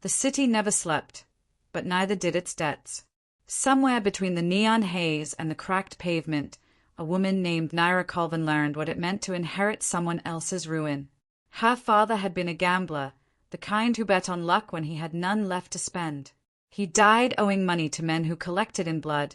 The city never slept, but neither did its debts. Somewhere between the neon haze and the cracked pavement, a woman named Naira Colvin learned what it meant to inherit someone else's ruin. Her father had been a gambler, the kind who bet on luck when he had none left to spend. He died owing money to men who collected in blood,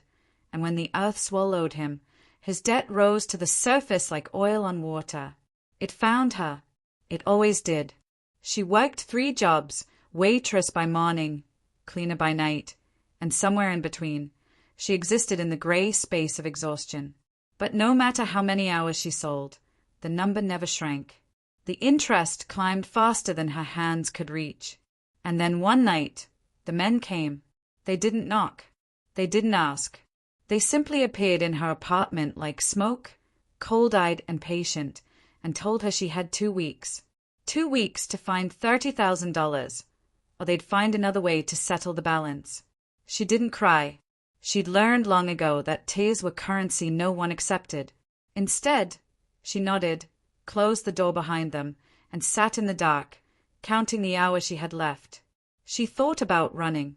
and when the earth swallowed him, his debt rose to the surface like oil on water. It found her. It always did. She worked 3 jobs, waitress by morning, cleaner by night, and somewhere in between, she existed in the gray space of exhaustion. But no matter how many hours she sold, the number never shrank. The interest climbed faster than her hands could reach. And then one night, the men came. They didn't knock. They didn't ask. They simply appeared in her apartment like smoke, cold-eyed and patient, and told her she had 2 weeks. 2 weeks to find $30,000, or they'd find another way to settle the balance. She didn't cry. She'd learned long ago that tears were currency no one accepted. Instead, she nodded, closed the door behind them, and sat in the dark, counting the hours she had left. She thought about running.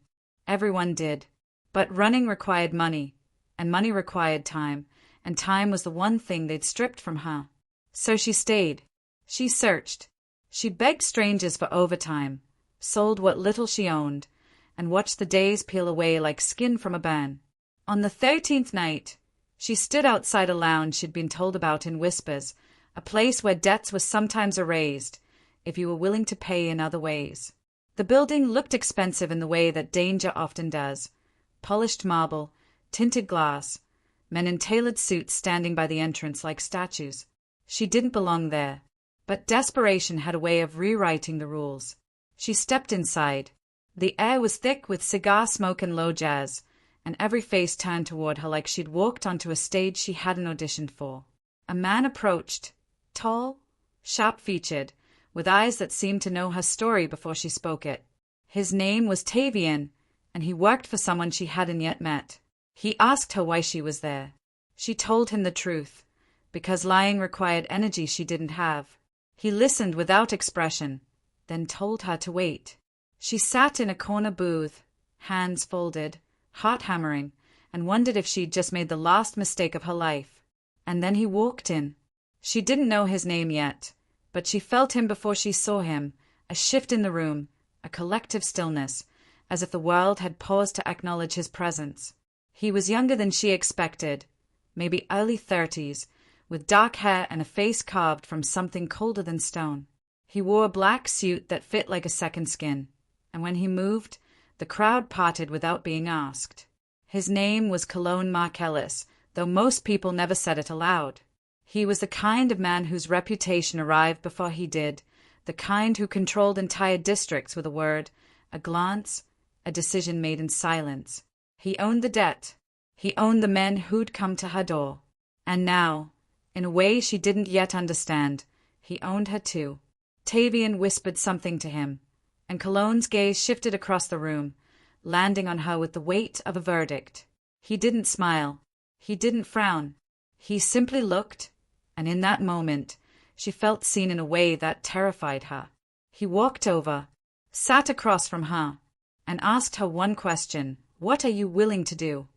Everyone did. But running required money, and money required time, and time was the one thing they'd stripped from her. So she stayed. She searched. She begged strangers for overtime, sold what little she owned, and watched the days peel away like skin from a burn. On the 13th night, she stood outside a lounge she'd been told about in whispers, a place where debts were sometimes erased, if you were willing to pay in other ways. The building looked expensive in the way that danger often does. Polished marble, tinted glass, men in tailored suits standing by the entrance like statues. She didn't belong there. But desperation had a way of rewriting the rules. She stepped inside. The air was thick with cigar smoke and low jazz, and every face turned toward her like she'd walked onto a stage she hadn't auditioned for. A man approached, tall, sharp-featured, with eyes that seemed to know her story before she spoke it. His name was Tavian, and he worked for someone she hadn't yet met. He asked her why she was there. She told him the truth, because lying required energy she didn't have. He listened without expression, then told her to wait. She sat in a corner booth, hands folded, heart hammering, and wondered if she'd just made the last mistake of her life. And then he walked in. She didn't know his name yet, but she felt him before she saw him, a shift in the room, a collective stillness, as if the world had paused to acknowledge his presence. He was younger than she expected, maybe early 30s, with dark hair and a face carved from something colder than stone. He wore a black suit that fit like a second skin, and when he moved, the crowd parted without being asked. His name was Cologne Markellis, though most people never said it aloud. He was the kind of man whose reputation arrived before he did, the kind who controlled entire districts with a word, a glance, a decision made in silence. He owned the debt. He owned the men who'd come to her door. And now, in a way she didn't yet understand, he owned her too. Tavian whispered something to him, and Cologne's gaze shifted across the room, landing on her with the weight of a verdict. He didn't smile. He didn't frown. He simply looked, and in that moment, she felt seen in a way that terrified her. He walked over, sat across from her, and asked her one question: "What are you willing to do?"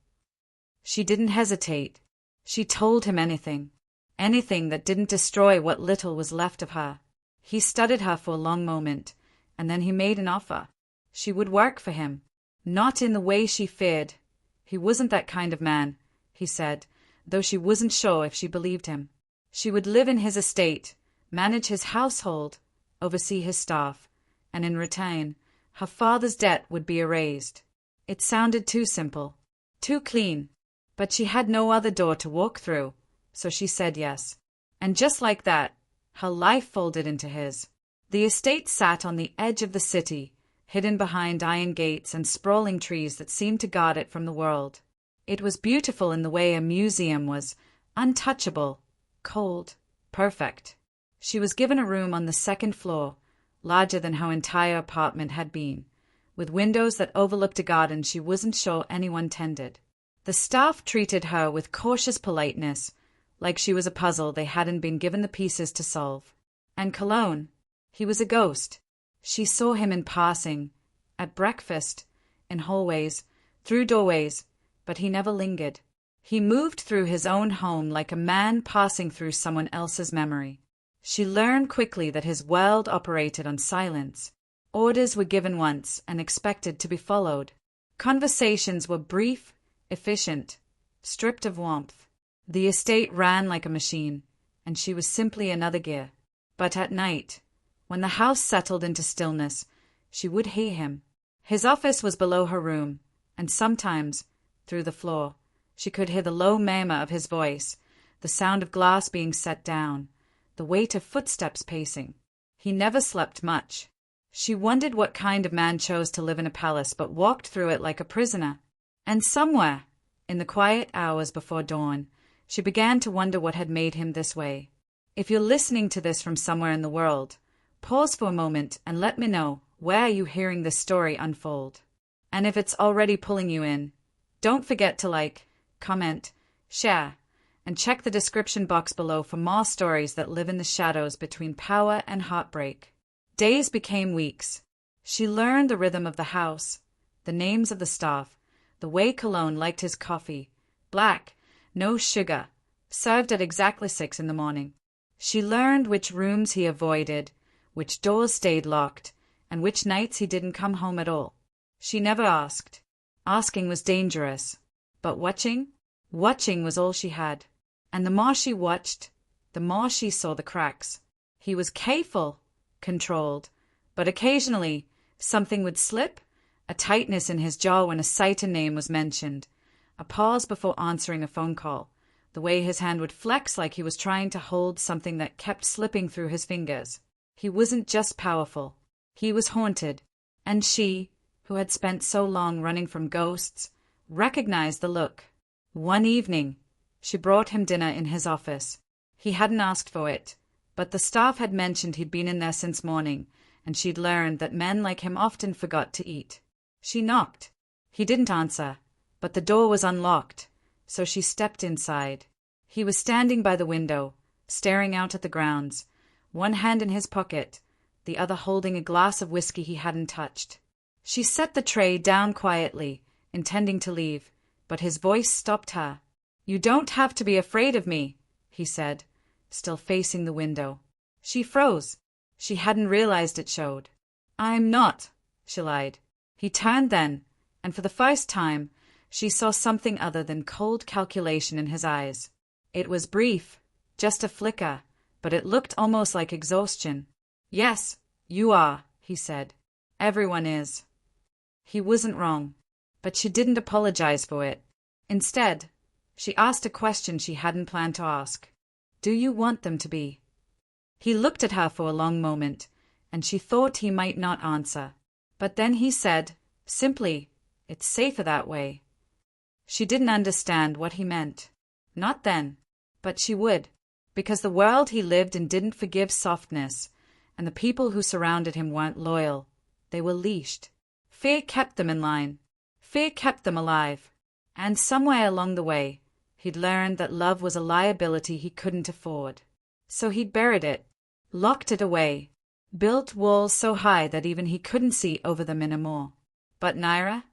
She didn't hesitate. She told him anything. Anything that didn't destroy what little was left of her. He studied her for a long moment, and then he made an offer. She would work for him. Not in the way she feared. He wasn't that kind of man, he said, though she wasn't sure if she believed him. She would live in his estate, manage his household, oversee his staff, and in return, her father's debt would be erased. It sounded too simple, too clean, but she had no other door to walk through, so she said yes. And just like that, her life folded into his. The estate sat on the edge of the city, hidden behind iron gates and sprawling trees that seemed to guard it from the world. It was beautiful in the way a museum was, untouchable, cold, perfect. She was given a room on the second floor, larger than her entire apartment had been, with windows that overlooked a garden she wasn't sure anyone tended. The staff treated her with cautious politeness, like she was a puzzle they hadn't been given the pieces to solve. And Cologne, he was a ghost. She saw him in passing, at breakfast, in hallways, through doorways, but he never lingered. He moved through his own home like a man passing through someone else's memory. She learned quickly that his world operated on silence. Orders were given once and expected to be followed. Conversations were brief, efficient, stripped of warmth. The estate ran like a machine, and she was simply another gear. But at night, when the house settled into stillness, she would hear him. His office was below her room, and sometimes, through the floor, she could hear the low murmur of his voice, the sound of glass being set down, the weight of footsteps pacing. He never slept much. She wondered what kind of man chose to live in a palace but walked through it like a prisoner. And somewhere, in the quiet hours before dawn, she began to wonder what had made him this way. If you're listening to this from somewhere in the world, pause for a moment and let me know, where are you hearing this story unfold? And if it's already pulling you in, don't forget to like, comment, share, and check the description box below for more stories that live in the shadows between power and heartbreak. Days became weeks. She learned the rhythm of the house, the names of the staff, the way Cologne liked his coffee, black, no sugar, served at exactly 6 in the morning. She learned which rooms he avoided, which doors stayed locked, and which nights he didn't come home at all. She never asked. Asking was dangerous. But watching was all she had. And the more she watched, the more she saw the cracks. He was careful, controlled, but occasionally something would slip, a tightness in his jaw when a sight and name was mentioned, a pause before answering a phone call, the way his hand would flex like he was trying to hold something that kept slipping through his fingers. He wasn't just powerful. He was haunted. And she, who had spent so long running from ghosts, recognized the look. One evening, she brought him dinner in his office. He hadn't asked for it, but the staff had mentioned he'd been in there since morning, and she'd learned that men like him often forgot to eat. She knocked. He didn't answer, but the door was unlocked, so she stepped inside. He was standing by the window, staring out at the grounds, one hand in his pocket, the other holding a glass of whiskey he hadn't touched. She set the tray down quietly, intending to leave, but his voice stopped her. "You don't have to be afraid of me," he said, still facing the window. She froze. She hadn't realized it showed. "I'm not," she lied. He turned then, and for the first time, she saw something other than cold calculation in his eyes. It was brief, just a flicker, but it looked almost like exhaustion. "Yes, you are," he said. "Everyone is." He wasn't wrong, but she didn't apologize for it. Instead, she asked a question she hadn't planned to ask. "Do you want them to be?" He looked at her for a long moment, and she thought he might not answer. But then he said, simply, "It's safer that way." She didn't understand what he meant. Not then, but she would, because the world he lived in didn't forgive softness, and the people who surrounded him weren't loyal. They were leashed. Fear kept them in line. Fear kept them alive. And somewhere along the way, he'd learned that love was a liability he couldn't afford. So he'd buried it, locked it away, built walls so high that even he couldn't see over them anymore. But Naira?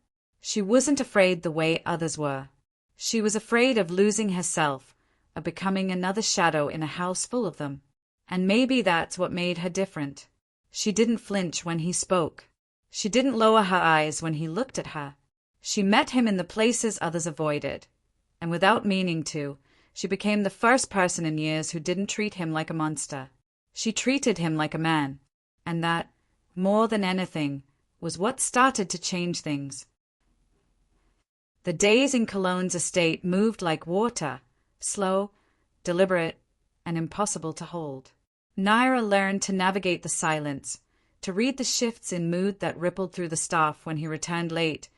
She wasn't afraid the way others were. She was afraid of losing herself, of becoming another shadow in a house full of them. And maybe that's what made her different. She didn't flinch when he spoke. She didn't lower her eyes when he looked at her. She met him in the places others avoided. And without meaning to, she became the first person in years who didn't treat him like a monster. She treated him like a man. And that, more than anything, was what started to change things. The days in Cologne's estate moved like water, slow, deliberate, and impossible to hold. Naira learned to navigate the silence, to read the shifts in mood that rippled through the staff when he returned late,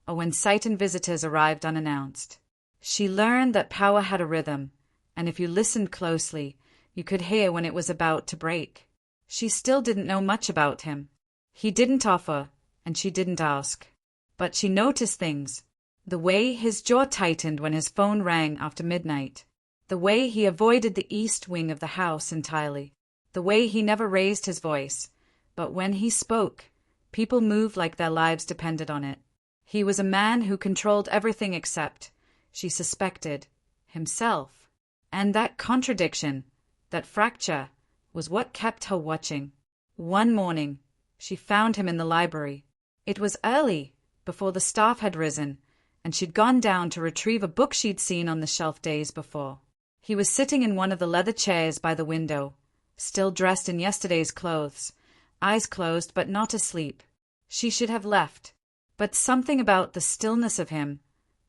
or when sighted visitors arrived unannounced. She learned that power had a rhythm, and if you listened closely, you could hear when it was about to break. She still didn't know much about him. He didn't offer, and she didn't ask. But she noticed things. The way his jaw tightened when his phone rang after midnight. The way he avoided the east wing of the house entirely. The way he never raised his voice. But when he spoke, People moved like their lives depended on it. He was a man who controlled everything except, she suspected, himself. And that contradiction, that fracture, was what kept her watching. One morning, she found him in the library. It was early, before the staff had risen, and she'd gone down to retrieve a book she'd seen on the shelf days before. He was sitting in one of the leather chairs by the window, still dressed in yesterday's clothes, eyes closed but not asleep. She should have left, but something about the stillness of him,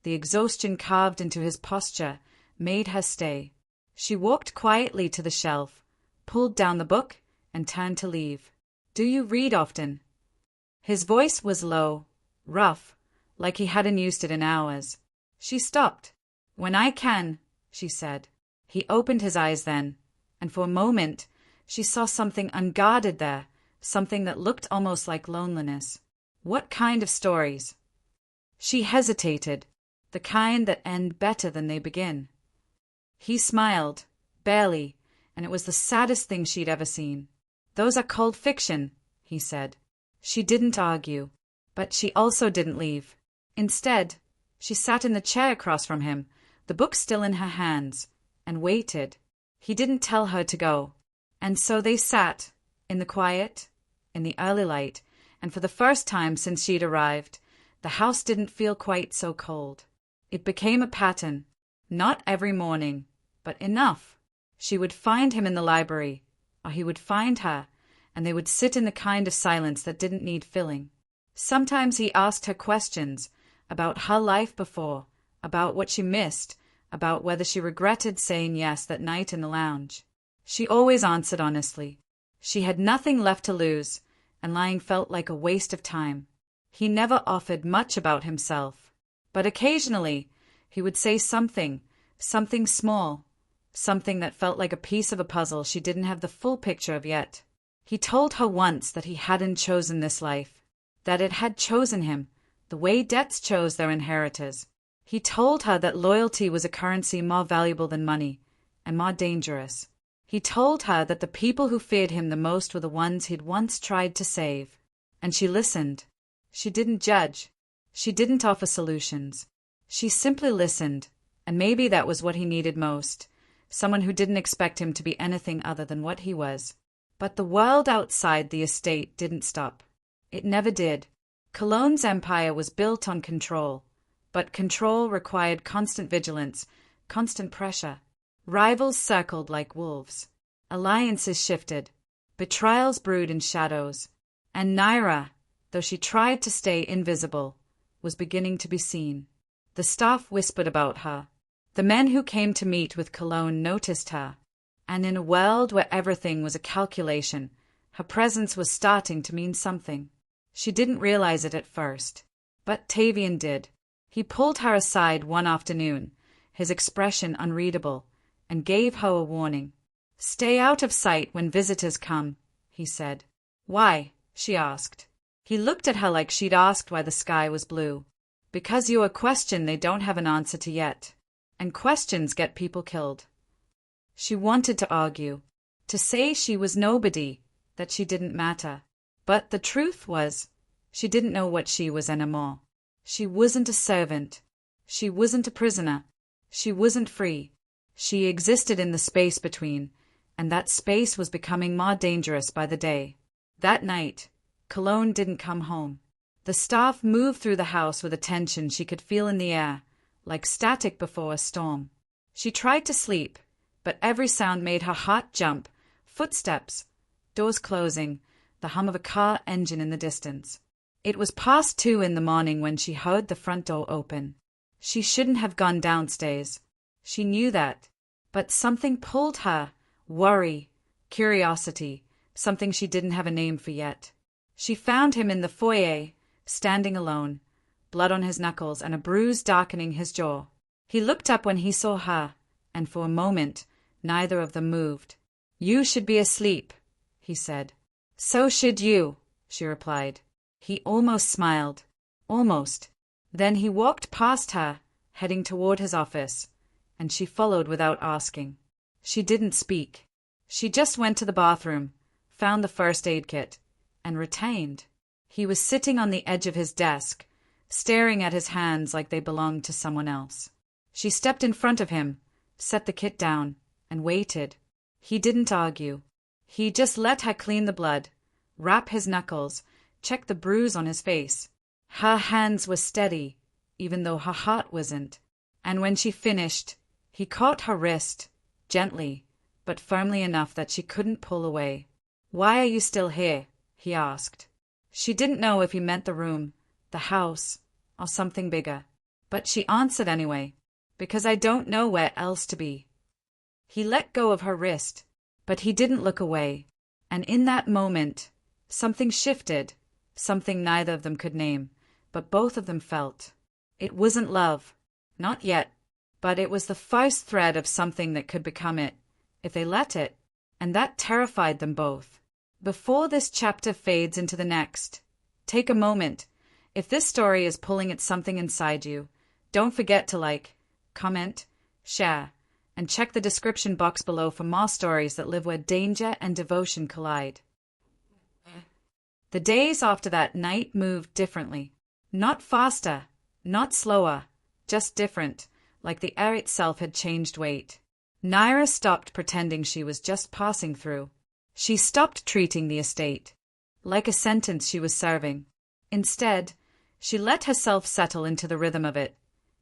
the exhaustion carved into his posture, made her stay. She walked quietly to the shelf, pulled down the book, and turned to leave. "Do you read often?" His voice was low, rough, like he hadn't used it in hours. She stopped. "When I can," she said. He opened his eyes then, and for a moment she saw something unguarded there, something that looked almost like loneliness. "What kind of stories?" She hesitated. "The kind that end better than they begin." He smiled, barely, and it was the saddest thing she'd ever seen. "Those are called fiction," he said. She didn't argue, but she also didn't leave. Instead, she sat in the chair across from him, the book still in her hands, and waited. He didn't tell her to go. And so they sat, in the quiet, in the early light, and for the first time since she'd arrived, the house didn't feel quite so cold. It became a pattern, not every morning, but enough. She would find him in the library, or he would find her, and they would sit in the kind of silence that didn't need filling. Sometimes he asked her questions about her life before, about what she missed, about whether she regretted saying yes that night in the lounge. She always answered honestly. She had nothing left to lose, and lying felt like a waste of time. He never offered much about himself, but occasionally he would say something small, something that felt like a piece of a puzzle she didn't have the full picture of yet. He told her once that he hadn't chosen this life, that it had chosen him, the way debts chose their inheritors. He told her that loyalty was a currency more valuable than money, and more dangerous. He told her that the people who feared him the most were the ones he'd once tried to save. And she listened. She didn't judge. She didn't offer solutions. She simply listened, and maybe that was what he needed most, someone who didn't expect him to be anything other than what he was. But the world outside the estate didn't stop. It never did. Cologne's empire was built on control, but control required constant vigilance, constant pressure. Rivals circled like wolves. Alliances shifted. Betrayals brewed in shadows. And Naira, though she tried to stay invisible, was beginning to be seen. The staff whispered about her. The men who came to meet with Cologne noticed her. And in a world where everything was a calculation, her presence was starting to mean something. She didn't realize it at first, but Tavian did. He pulled her aside one afternoon, his expression unreadable, and gave her a warning. "Stay out of sight when visitors come," he said. "Why?" she asked. He looked at her like she'd asked why the sky was blue. "Because you're a question they don't have an answer to yet, and questions get people killed." She wanted to argue, to say she was nobody, that she didn't matter. But the truth was, she didn't know what she was anymore. She wasn't a servant. She wasn't a prisoner. She wasn't free. She existed in the space between, and that space was becoming more dangerous by the day. That night, Cologne didn't come home. The staff moved through the house with a tension she could feel in the air, like static before a storm. She tried to sleep, but every sound made her heart jump. Footsteps, doors closing, the hum of a car engine in the distance. It was past 2 in the morning when she heard the front door open. She shouldn't have gone downstairs. She knew that. But something pulled her. Worry, curiosity, something she didn't have a name for yet. She found him in the foyer, standing alone, blood on his knuckles and a bruise darkening his jaw. He looked up when he saw her, and for a moment, neither of them moved. "You should be asleep," he said. "So should you," she replied. He almost smiled. Almost. Then he walked past her, heading toward his office, and she followed without asking. She didn't speak. She just went to the bathroom, found the first aid kit, and retained. He was sitting on the edge of his desk, staring at his hands like they belonged to someone else. She stepped in front of him, set the kit down, and waited. He didn't argue. He just let her clean the blood, wrap his knuckles, check the bruise on his face. Her hands were steady, even though her heart wasn't. And when she finished, he caught her wrist, gently, but firmly enough that she couldn't pull away. "Why are you still here?" he asked. She didn't know if he meant the room, the house, or something bigger. But she answered anyway, "Because I don't know where else to be." He let go of her wrist, but he didn't look away. And in that moment, something shifted, something neither of them could name, but both of them felt. It wasn't love, not yet, but it was the first thread of something that could become it, if they let it, and that terrified them both. Before this chapter fades into the next, take a moment. If this story is pulling at something inside you, don't forget to like, comment, share, and check the description box below for more stories that live where danger and devotion collide. The days after that night moved differently. Not faster, not slower, just different, like the air itself had changed weight. Naira stopped pretending she was just passing through. She stopped treating the estate like a sentence she was serving. Instead, she let herself settle into the rhythm of it,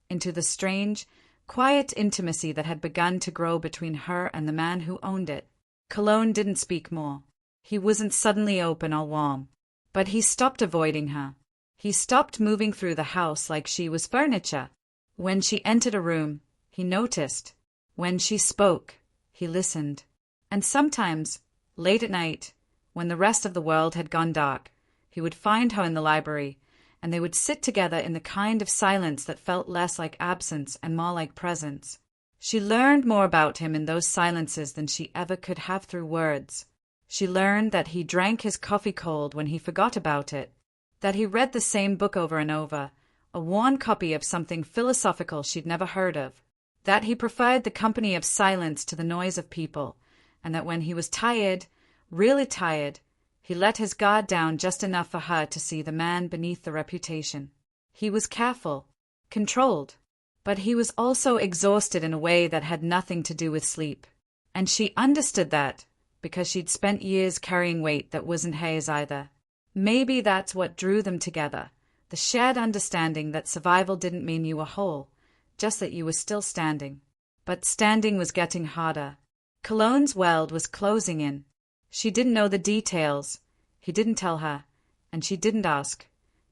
into the strange, quiet intimacy that had begun to grow between her and the man who owned it. Cologne didn't speak more. He wasn't suddenly open or warm, but he stopped avoiding her. He stopped moving through the house like she was furniture. When she entered a room, he noticed. When she spoke, he listened. And sometimes, late at night, when the rest of the world had gone dark, he would find her in the library, and they would sit together in the kind of silence that felt less like absence and more like presence. She learned more about him in those silences than she ever could have through words. She learned that he drank his coffee cold when he forgot about it, that he read the same book over and over, a worn copy of something philosophical she'd never heard of, that he preferred the company of silence to the noise of people, and that when he was tired, really tired, he let his guard down just enough for her to see the man beneath the reputation. He was careful, controlled, but he was also exhausted in a way that had nothing to do with sleep. And she understood that, because she'd spent years carrying weight that wasn't hers either. Maybe that's what drew them together, the shared understanding that survival didn't mean you were whole, just that you were still standing. But standing was getting harder. Cologne's world was closing in. She didn't know the details. He didn't tell her, and she didn't ask.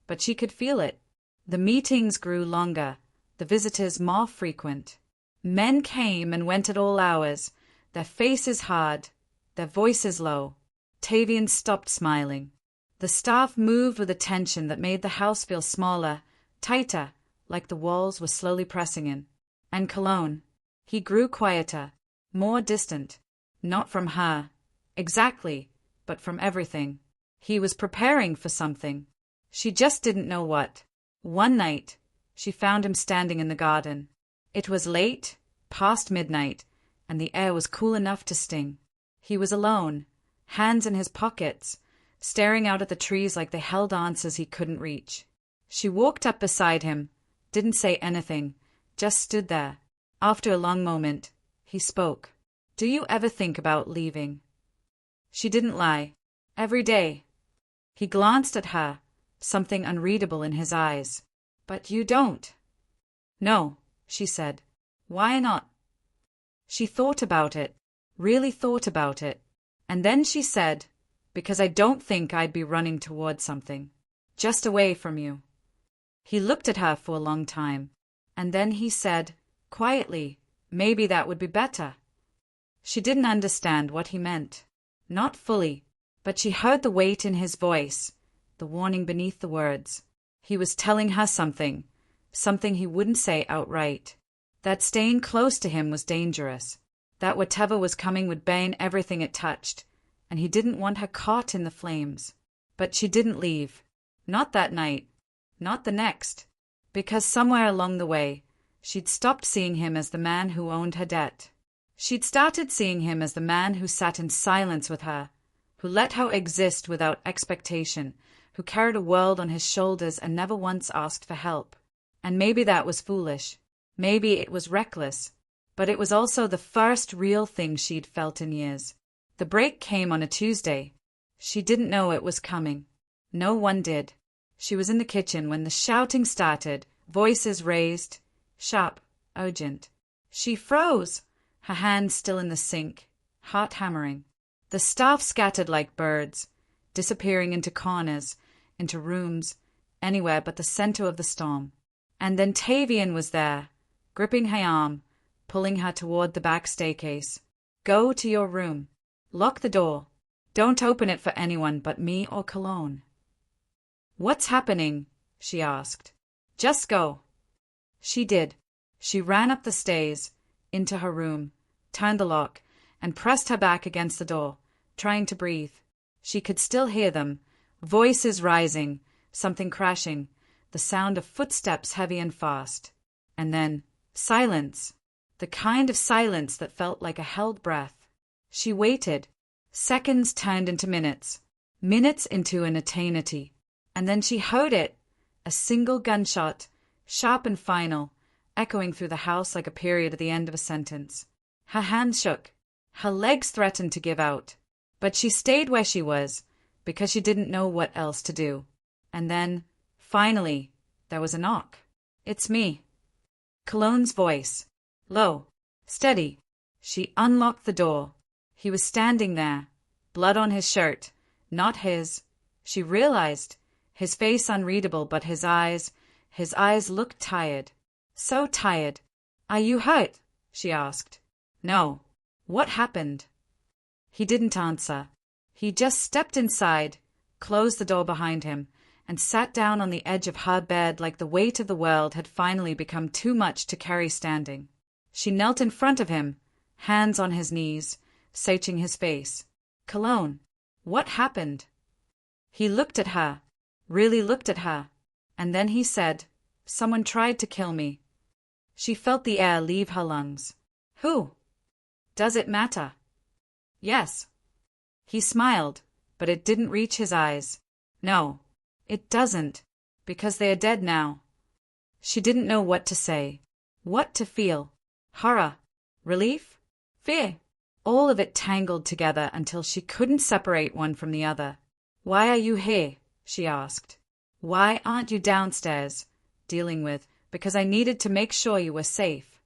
But she could feel it. The meetings grew longer, the visitors more frequent. Men came and went at all hours, their faces hard, their voices low. Tavian stopped smiling. The staff moved with a tension that made the house feel smaller, tighter, like the walls were slowly pressing in. And Cologne, he grew quieter, more distant, not from her, exactly, but from everything. He was preparing for something. She just didn't know what. One night, she found him standing in the garden. It was late, past midnight, and the air was cool enough to sting. He was alone, hands in his pockets, staring out at the trees like they held answers he couldn't reach. She walked up beside him, didn't say anything, just stood there. After a long moment, he spoke. "Do you ever think about leaving?" She didn't lie. "Every day." He glanced at her, something unreadable in his eyes. "But you don't." "No," she said. "Why not?" She thought about it, really thought about it. And then she said, "Because I don't think I'd be running toward something. Just away from you." He looked at her for a long time, and then he said, quietly, "Maybe that would be better." She didn't understand what he meant. Not fully, but she heard the weight in his voice, the warning beneath the words. He was telling her something, something he wouldn't say outright. That staying close to him was dangerous, that whatever was coming would burn everything it touched, and he didn't want her caught in the flames. But she didn't leave. Not that night. Not the next. Because somewhere along the way, she'd stopped seeing him as the man who owned her debt. She'd started seeing him as the man who sat in silence with her, who let her exist without expectation, who carried a world on his shoulders and never once asked for help. And maybe that was foolish. Maybe it was reckless. But it was also the first real thing she'd felt in years. The break came on a Tuesday. She didn't know it was coming. No one did. She was in the kitchen when the shouting started, voices raised, sharp, urgent. She froze, her hands still in the sink, heart hammering. The staff scattered like birds, disappearing into corners, into rooms, anywhere but the center of the storm. And then Tavian was there, gripping her arm, pulling her toward the back staircase. Go to your room. Lock the door. Don't open it for anyone but me or Cologne. What's happening? She asked. Just go. She did. She ran up the stairs, into her room, turned the lock, and pressed her back against the door, trying to breathe. She could still hear them, voices rising, something crashing, the sound of footsteps heavy and fast. And then, silence. The kind of silence that felt like a held breath. She waited. Seconds turned into minutes, minutes into an eternity. And then she heard it, a single gunshot, sharp and final, echoing through the house like a period at the end of a sentence. Her hands shook. Her legs threatened to give out. But she stayed where she was, because she didn't know what else to do. And then, finally, there was a knock. It's me. Cologne's voice. Low. Steady. She unlocked the door. He was standing there, blood on his shirt, not his. She realized. His face unreadable, but his eyes looked tired. So tired. Are you hurt? She asked. No. What happened? He didn't answer. He just stepped inside, closed the door behind him, and sat down on the edge of her bed like the weight of the world had finally become too much to carry standing. She knelt in front of him, hands on his knees, searching his face. Cologne, what happened? He looked at her. Really looked at her, and then he said, Someone tried to kill me. She felt the air leave her lungs. Who? Does it matter? Yes. He smiled, but it didn't reach his eyes. No, it doesn't, because they are dead now. She didn't know what to say, what to feel. Horror, relief, fear, all of it tangled together until she couldn't separate one from the other. Why are you here? She asked. Why aren't you downstairs, dealing with, because I needed to make sure you were safe.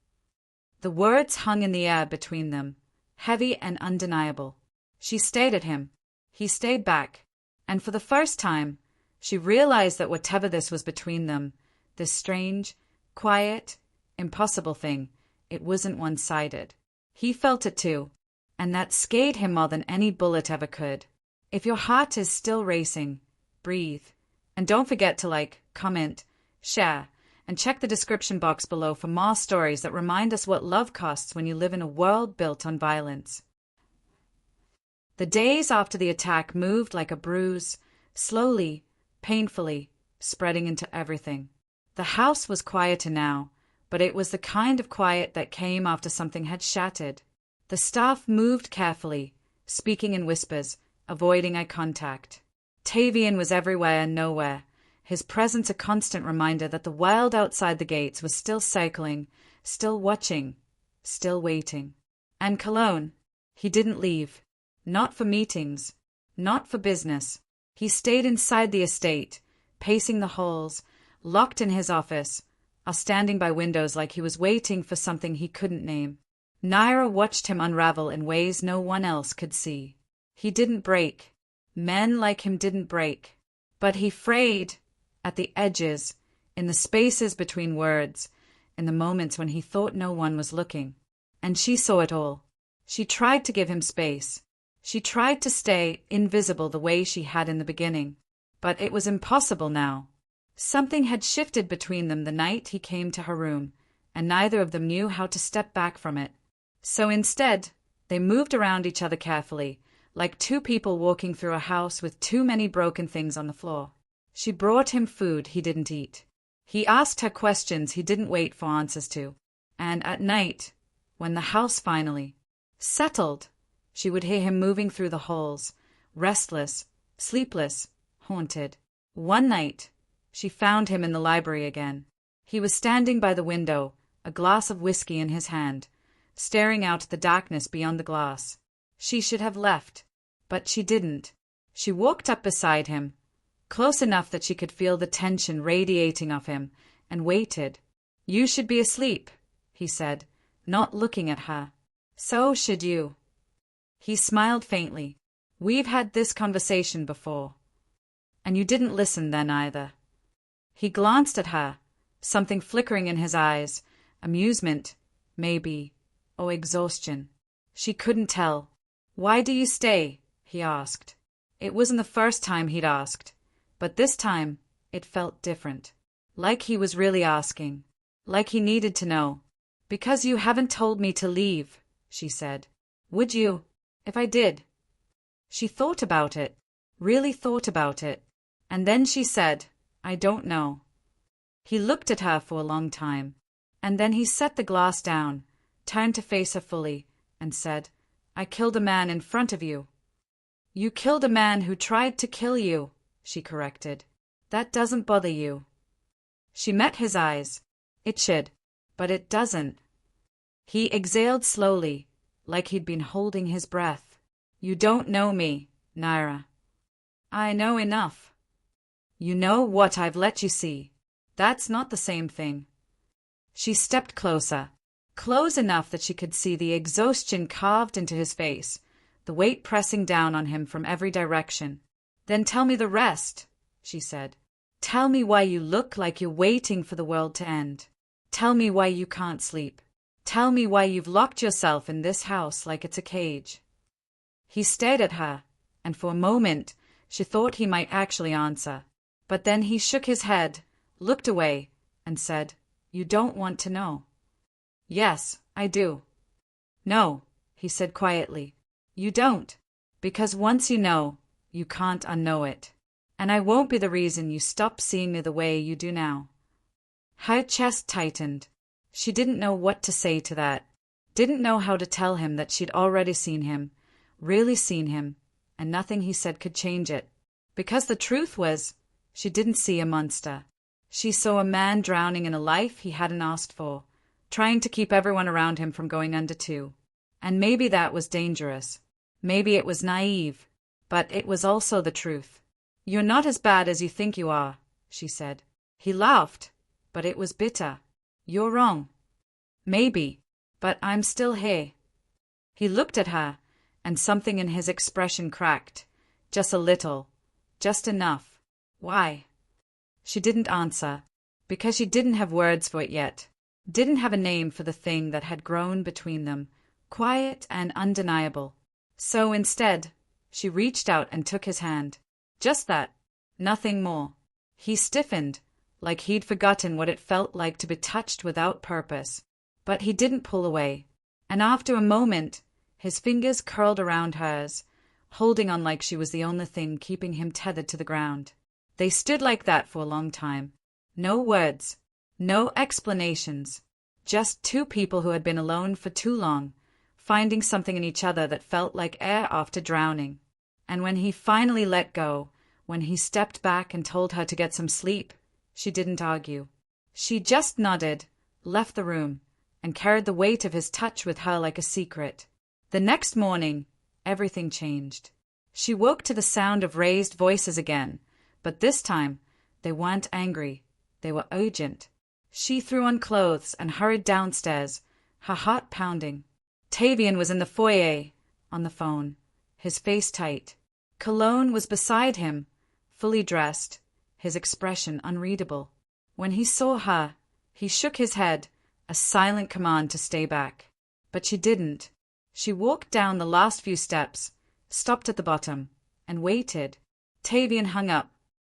The words hung in the air between them, heavy and undeniable. She stared at him. He stayed back. And for the first time, she realized that whatever this was between them, this strange, quiet, impossible thing, it wasn't one-sided. He felt it too, and that scared him more than any bullet ever could. If your heart is still racing, breathe. And don't forget to comment, share, and check the description box below for more stories that remind us what love costs when you live in a world built on violence. The days after the attack moved like a bruise, slowly, painfully, spreading into everything. The house was quieter now, but it was the kind of quiet that came after something had shattered. The staff moved carefully, speaking in whispers, avoiding eye contact. Tavian was everywhere and nowhere, his presence a constant reminder that the world outside the gates was still circling, still watching, still waiting. And Cologne, he didn't leave. Not for meetings, not for business. He stayed inside the estate, pacing the halls, locked in his office, or standing by windows like he was waiting for something he couldn't name. Naira watched him unravel in ways no one else could see. He didn't break. Men like him didn't break. But he frayed at the edges, in the spaces between words, in the moments when he thought no one was looking. And she saw it all. She tried to give him space. She tried to stay invisible the way she had in the beginning. But it was impossible now. Something had shifted between them the night he came to her room, and neither of them knew how to step back from it. So instead, they moved around each other carefully, like two people walking through a house with too many broken things on the floor. She brought him food he didn't eat. He asked her questions he didn't wait for answers to. And at night, when the house finally settled, she would hear him moving through the halls, restless, sleepless, haunted. One night, she found him in the library again. He was standing by the window, a glass of whiskey in his hand, staring out at the darkness beyond the glass. She should have left, but she didn't. She walked up beside him, close enough that she could feel the tension radiating off him, and waited. "You should be asleep," he said, not looking at her. "So should you." He smiled faintly. "We've had this conversation before. And you didn't listen then either." He glanced at her, something flickering in his eyes, amusement, maybe, or exhaustion. She couldn't tell. "Why do you stay?" he asked. It wasn't the first time he'd asked, but this time it felt different. Like he was really asking. Like he needed to know. "Because you haven't told me to leave," she said. "Would you, if I did?" She thought about it, really thought about it, and then she said, "I don't know." He looked at her for a long time, and then he set the glass down, turned to face her fully, and said, "I killed a man in front of you." "You killed a man who tried to kill you," she corrected. "That doesn't bother you." She met his eyes. "It should, but it doesn't." He exhaled slowly, like he'd been holding his breath. "You don't know me, Naira." "I know enough." "You know what I've let you see. That's not the same thing." She stepped closer, close enough that she could see the exhaustion carved into his face, the weight pressing down on him from every direction. "Then tell me the rest," she said. "Tell me why you look like you're waiting for the world to end. Tell me why you can't sleep. Tell me why you've locked yourself in this house like it's a cage." He stared at her, and for a moment she thought he might actually answer. But then he shook his head, looked away, and said, "You don't want to know." "Yes, I do." "No," he said quietly. "You don't. Because once you know, you can't unknow it. And I won't be the reason you stop seeing me the way you do now." Her chest tightened. She didn't know what to say to that. Didn't know how to tell him that she'd already seen him, really seen him, and nothing he said could change it. Because the truth was, she didn't see a monster. She saw a man drowning in a life he hadn't asked for, trying to keep everyone around him from going under too. And maybe that was dangerous. Maybe it was naive. But it was also the truth. "You're not as bad as you think you are," she said. He laughed, but it was bitter. "You're wrong." "Maybe, but I'm still here." He looked at her, and something in his expression cracked. Just a little. Just enough. "Why?" She didn't answer, because she didn't have words for it yet. Didn't have a name for the thing that had grown between them, quiet and undeniable. So instead, she reached out and took his hand. Just that. Nothing more. He stiffened, like he'd forgotten what it felt like to be touched without purpose. But he didn't pull away. And after a moment, his fingers curled around hers, holding on like she was the only thing keeping him tethered to the ground. They stood like that for a long time. No words. No explanations. Just two people who had been alone for too long, finding something in each other that felt like air after drowning. And when he finally let go, when he stepped back and told her to get some sleep, she didn't argue. She just nodded, left the room, and carried the weight of his touch with her like a secret. The next morning, everything changed. She woke to the sound of raised voices again, but this time, they weren't angry. They were urgent. She threw on clothes and hurried downstairs, her heart pounding. Tavian was in the foyer, on the phone, his face tight. Cologne was beside him, fully dressed, his expression unreadable. When he saw her, he shook his head, a silent command to stay back. But she didn't. She walked down the last few steps, stopped at the bottom, and waited. Tavian hung up,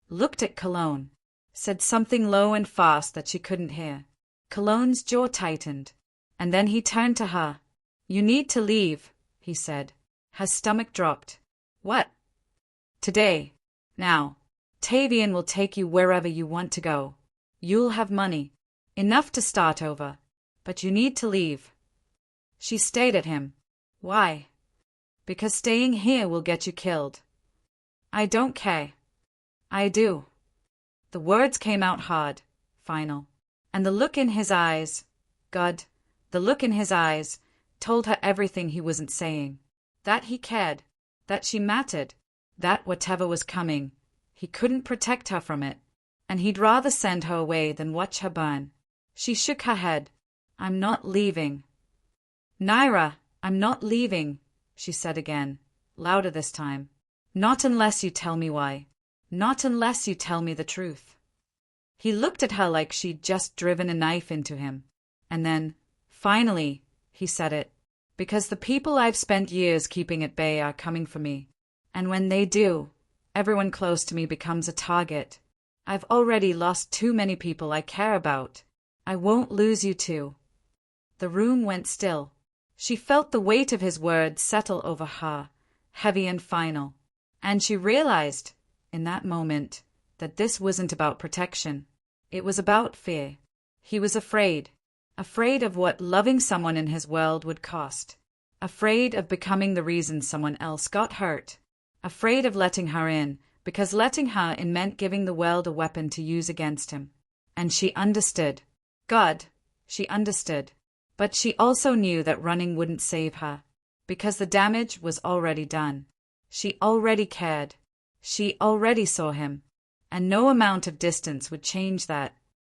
looked at Cologne, said something low and fast that she couldn't hear. Cologne's jaw tightened, and then he turned to her. "You need to leave," he said. Her stomach dropped. "What?" "Today. Now. Tavian will take you wherever you want to go. You'll have money. Enough to start over. But you need to leave." She stared at him. "Why?" "Because staying here will get you killed." "I don't care." "I do." The words came out hard, final. And the look in his eyes, God, the look in his eyes, told her everything he wasn't saying. That he cared, that she mattered, that whatever was coming, he couldn't protect her from it, and he'd rather send her away than watch her burn. She shook her head. I'm not leaving. Naira, I'm not leaving, she said again, louder this time. Not unless you tell me why. Not unless you tell me the truth. He looked at her like she'd just driven a knife into him. And then, finally, he said it. Because the people I've spent years keeping at bay are coming for me. And when they do, everyone close to me becomes a target. I've already lost too many people I care about. I won't lose you too. The room went still. She felt the weight of his words settle over her, heavy and final. And she realized, in that moment, that this wasn't about protection. It was about fear. He was afraid. Afraid of what loving someone in his world would cost. Afraid of becoming the reason someone else got hurt. Afraid of letting her in, because letting her in meant giving the world a weapon to use against him. And she understood. God, she understood. But she also knew that running wouldn't save her, because the damage was already done. She already cared. She already saw him. And no amount of distance would change that.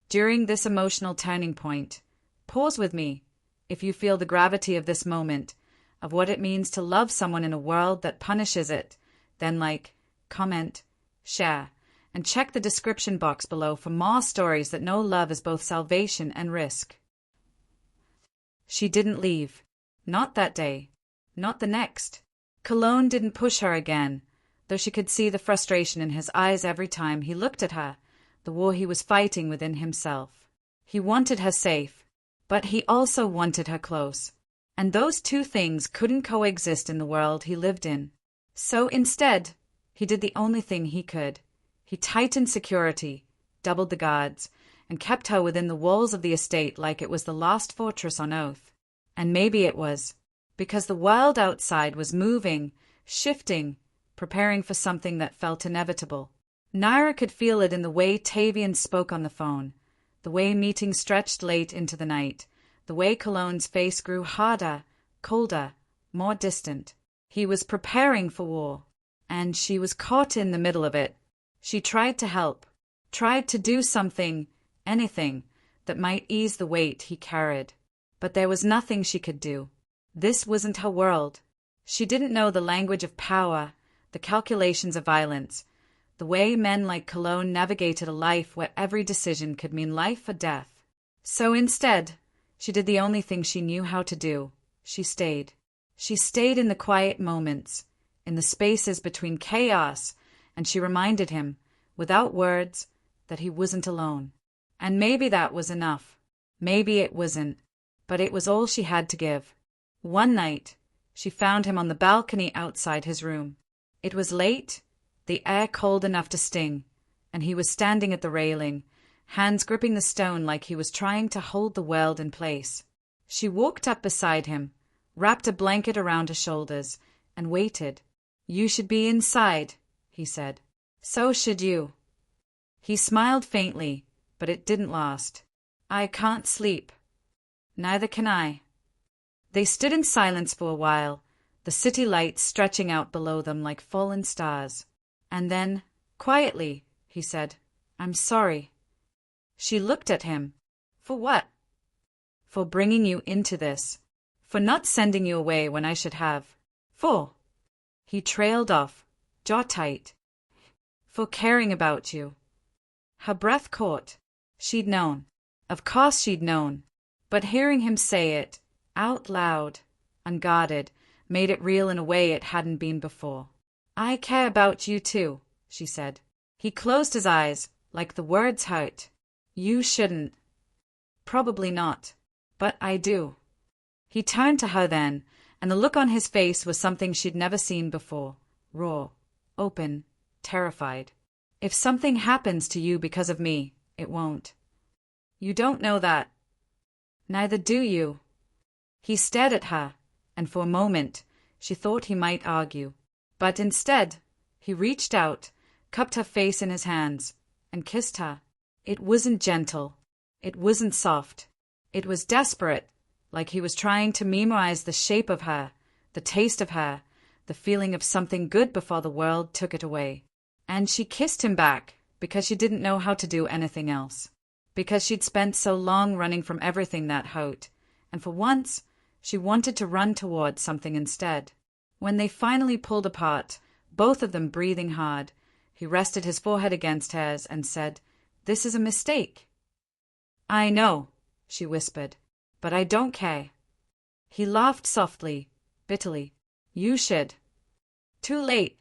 During this emotional turning point, pause with me, if you feel the gravity of this moment, of what it means to love someone in a world that punishes it. Then like, comment, share, and check the description box below for more stories that know love is both salvation and risk. She didn't leave. Not that day. Not the next. Cologne didn't push her again, though she could see the frustration in his eyes every time he looked at her, the war he was fighting within himself. He wanted her safe, but he also wanted her close. And those two things couldn't coexist in the world he lived in. So instead, he did the only thing he could. He tightened security, doubled the guards, and kept her within the walls of the estate like it was the last fortress on Oath. And maybe it was, because the world outside was moving, shifting, preparing for something that felt inevitable. Naira could feel it in the way Tavian spoke on the phone, the way meetings stretched late into the night, the way Cologne's face grew harder, colder, more distant. He was preparing for war, and she was caught in the middle of it. She tried to help, tried to do something, anything, that might ease the weight he carried. But there was nothing she could do. This wasn't her world. She didn't know the language of power, the calculations of violence, the way men like Cologne navigated a life where every decision could mean life or death. So instead, she did the only thing she knew how to do. She stayed. She stayed in the quiet moments, in the spaces between chaos, and she reminded him, without words, that he wasn't alone. And maybe that was enough. Maybe it wasn't. But it was all she had to give. One night, she found him on the balcony outside his room. It was late, the air cold enough to sting, and he was standing at the railing, hands gripping the stone like he was trying to hold the world in place. She walked up beside him, wrapped a blanket around her shoulders, and waited. "You should be inside," he said. "So should you." He smiled faintly, but it didn't last. "I can't sleep." "Neither can I." They stood in silence for a while, the city lights stretching out below them like fallen stars. And then, quietly, he said, "I'm sorry." She looked at him. "For what?" "For bringing you into this. For not sending you away when I should have. For—" he trailed off, jaw tight. "For caring about you." Her breath caught. She'd known. Of course she'd known. But hearing him say it, out loud, unguarded, made it real in a way it hadn't been before. "I care about you too," she said. He closed his eyes, like the words hurt. "You shouldn't." "Probably not. But I do." He turned to her then, and the look on his face was something she'd never seen before. Raw, open, terrified. "If something happens to you because of me, it won't." "You don't know that." "Neither do you." He stared at her, and for a moment she thought he might argue. But instead, he reached out, cupped her face in his hands, and kissed her. It wasn't gentle. It wasn't soft. It was desperate, like he was trying to memorize the shape of her, the taste of her, the feeling of something good before the world took it away. And she kissed him back, because she didn't know how to do anything else. Because she'd spent so long running from everything that hurt, and for once, she wanted to run towards something instead. When they finally pulled apart, both of them breathing hard, he rested his forehead against hers and said, "This is a mistake." "I know," she whispered, "but I don't care." He laughed softly, bitterly. "You should." Too late.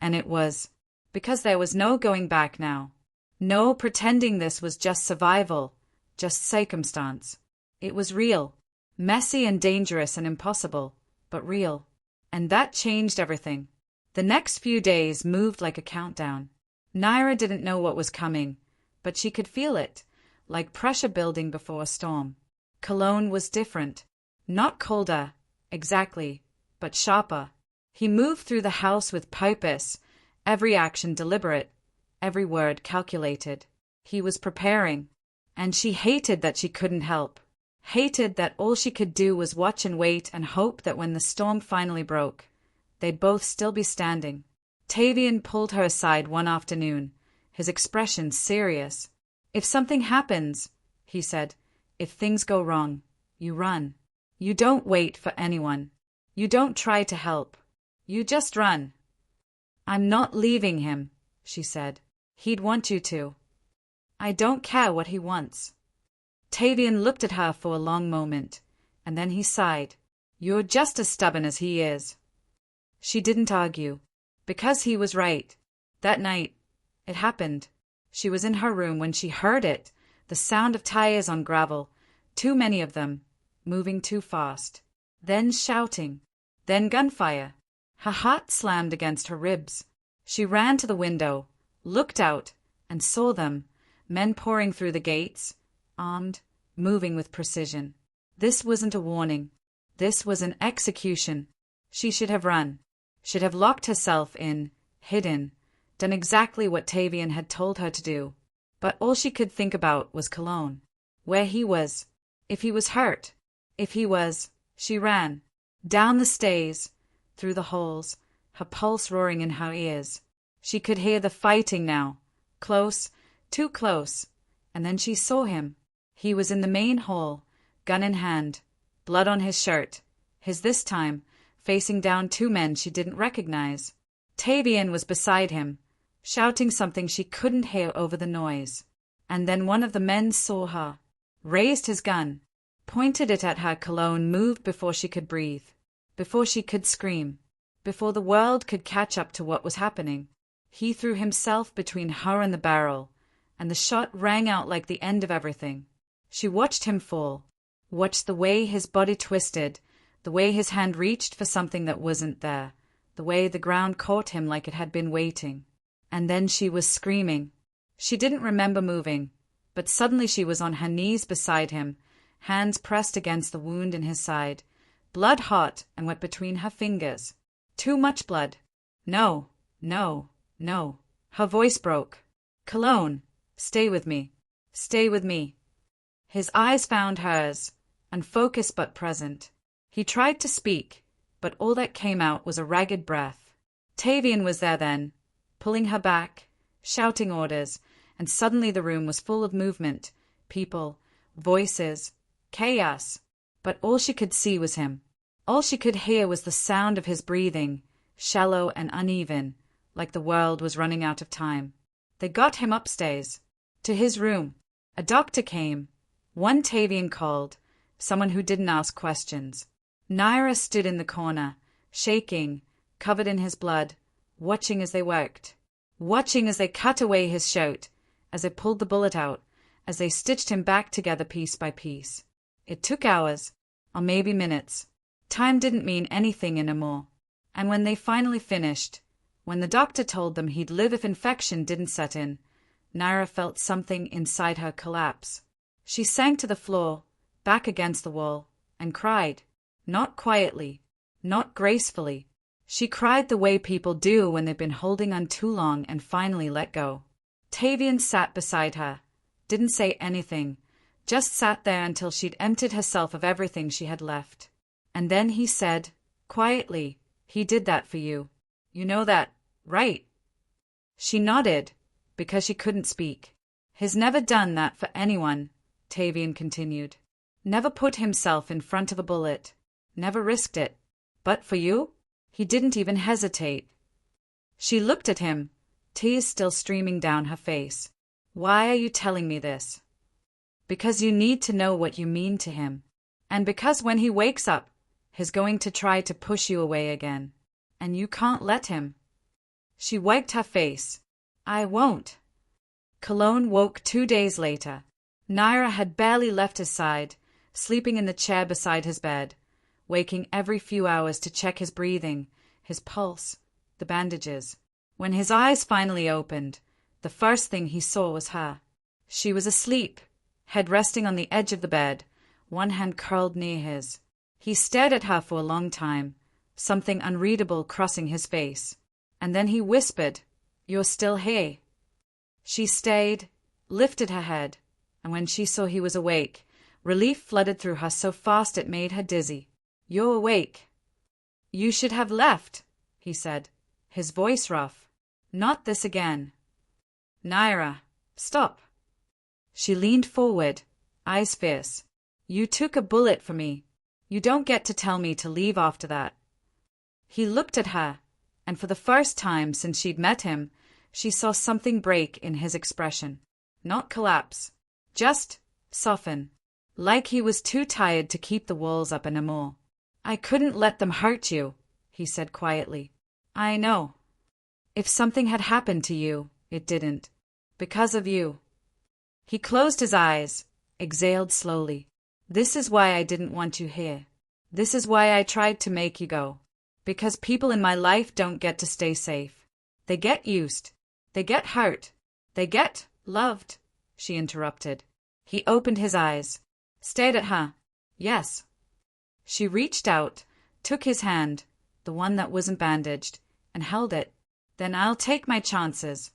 And it was. Because there was no going back now. No pretending this was just survival, just circumstance. It was real. Messy and dangerous and impossible, but real. And that changed everything. The next few days moved like a countdown. Naira didn't know what was coming, but she could feel it, like pressure building before a storm. Cologne was different. Not colder, exactly, but sharper. He moved through the house with purpose, every action deliberate, every word calculated. He was preparing, and she hated that she couldn't help. Hated that all she could do was watch and wait and hope that when the storm finally broke, they'd both still be standing. Tavian pulled her aside one afternoon, his expression serious. "If something happens," he said, "if things go wrong, you run. You don't wait for anyone. You don't try to help. You just run." "I'm not leaving him," she said. "He'd want you to." "I don't care what he wants." Tavian looked at her for a long moment, and then he sighed. "You're just as stubborn as he is." She didn't argue, because he was right. That night, it happened. She was in her room when she heard it, the sound of tires on gravel, too many of them, moving too fast. Then shouting. Then gunfire. Her heart slammed against her ribs. She ran to the window, looked out, and saw them, men pouring through the gates, armed, moving with precision. This wasn't a warning. This was an execution. She should have run. Should have locked herself in, hidden, done exactly what Tavian had told her to do. But all she could think about was Cologne. Where he was. If he was hurt. If he was. She ran. Down the stairs. Through the halls. Her pulse roaring in her ears. She could hear the fighting now. Close. Too close. And then she saw him. He was in the main hall, gun in hand, blood on his shirt, his this time, facing down two men she didn't recognize. Tavian was beside him, shouting something she couldn't hear over the noise. And then one of the men saw her, raised his gun, pointed it at her. Cologne moved before she could breathe, before she could scream, before the world could catch up to what was happening. He threw himself between her and the barrel, and the shot rang out like the end of everything. She watched him fall, watched the way his body twisted, the way his hand reached for something that wasn't there, the way the ground caught him like it had been waiting. And then she was screaming. She didn't remember moving, but suddenly she was on her knees beside him, hands pressed against the wound in his side, blood hot and wet between her fingers. Too much blood. No, no, no. Her voice broke. "Cologne, stay with me. Stay with me." His eyes found hers, unfocused but present. He tried to speak, but all that came out was a ragged breath. Tavian was there then, pulling her back, shouting orders, and suddenly the room was full of movement, people, voices, chaos. But all she could see was him. All she could hear was the sound of his breathing, shallow and uneven, like the world was running out of time. They got him upstairs, to his room. A doctor came. One Tavian called, someone who didn't ask questions. Naira stood in the corner, shaking, covered in his blood, watching as they worked. Watching as they cut away his shirt, as they pulled the bullet out, as they stitched him back together piece by piece. It took hours, or maybe minutes. Time didn't mean anything anymore. And when they finally finished, when the doctor told them he'd live if infection didn't set in, Naira felt something inside her collapse. She sank to the floor, back against the wall, and cried. Not quietly, not gracefully. She cried the way people do when they've been holding on too long and finally let go. Tavian sat beside her, didn't say anything, just sat there until she'd emptied herself of everything she had left. And then he said, quietly, "He did that for you. You know that, right?" She nodded, because she couldn't speak. "He's never done that for anyone," Tavian continued. "Never put himself in front of a bullet. Never risked it. But for you? He didn't even hesitate." She looked at him, tears still streaming down her face. "Why are you telling me this?" "Because you need to know what you mean to him. And because when he wakes up, he's going to try to push you away again. And you can't let him." She wiped her face. "I won't." Cologne woke 2 days later. Naira had barely left his side, sleeping in the chair beside his bed, waking every few hours to check his breathing, his pulse, the bandages. When his eyes finally opened, the first thing he saw was her. She was asleep, head resting on the edge of the bed, one hand curled near his. He stared at her for a long time, something unreadable crossing his face. And then he whispered, "You're still here." She stayed, lifted her head, and when she saw he was awake, relief flooded through her so fast it made her dizzy. "You're awake." "You should have left," he said, his voice rough. "Not this again." "Naira, stop." She leaned forward, eyes fierce. "You took a bullet for me. You don't get to tell me to leave after that." He looked at her, and for the first time since she'd met him, she saw something break in his expression. Not collapse, just soften, like he was too tired to keep the walls up anymore. "I couldn't let them hurt you," he said quietly. "I know. If something had happened to you, it didn't. Because of you." He closed his eyes, exhaled slowly. "This is why I didn't want you here. This is why I tried to make you go. Because people in my life don't get to stay safe. They get used. They get hurt. They get loved," she interrupted. He opened his eyes, stared at her. "Yes." She reached out, took his hand, the one that wasn't bandaged, and held it. "Then I'll take my chances."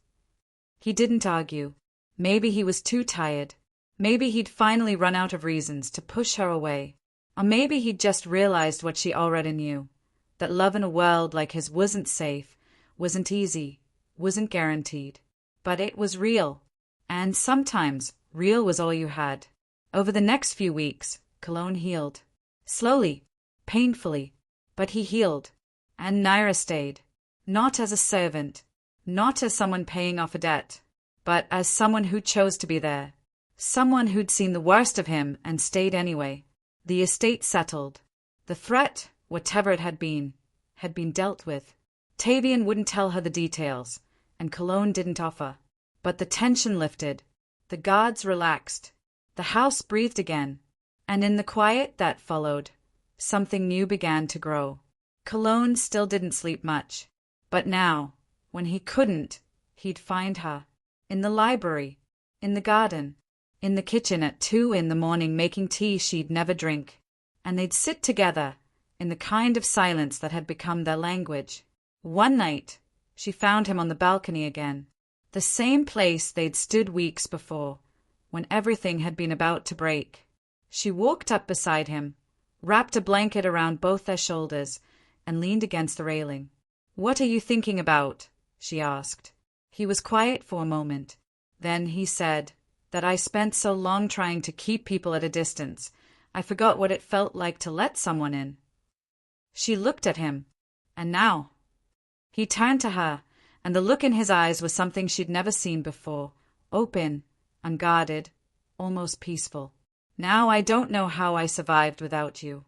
He didn't argue. Maybe he was too tired. Maybe he'd finally run out of reasons to push her away. Or maybe he'd just realized what she already knew. That love in a world like his wasn't safe, wasn't easy, wasn't guaranteed. But it was real. And sometimes, real was all you had. Over the next few weeks, Cologne healed. Slowly, painfully, but he healed. And Naira stayed. Not as a servant, not as someone paying off a debt, but as someone who chose to be there. Someone who'd seen the worst of him and stayed anyway. The estate settled. The threat, whatever it had been dealt with. Tavian wouldn't tell her the details, and Cologne didn't offer. But the tension lifted. The guards relaxed. The house breathed again. And in the quiet that followed, something new began to grow. Cologne still didn't sleep much. But now, when he couldn't, he'd find her. In the library, in the garden, in the kitchen at 2 a.m. making tea she'd never drink. And they'd sit together, in the kind of silence that had become their language. One night, she found him on the balcony again. The same place they'd stood weeks before, when everything had been about to break. She walked up beside him, wrapped a blanket around both their shoulders, and leaned against the railing. "What are you thinking about?" she asked. He was quiet for a moment. Then he said, "That I spent so long trying to keep people at a distance, I forgot what it felt like to let someone in." She looked at him. "And now?" He turned to her, and the look in his eyes was something she'd never seen before. Open, unguarded, almost peaceful. "Now I don't know how I survived without you."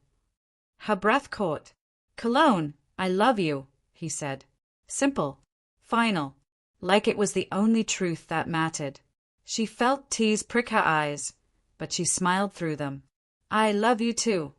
Her breath caught. "Cologne, I love you," he said. Simple, final, like it was the only truth that mattered. She felt tears prick her eyes, but she smiled through them. "I love you too."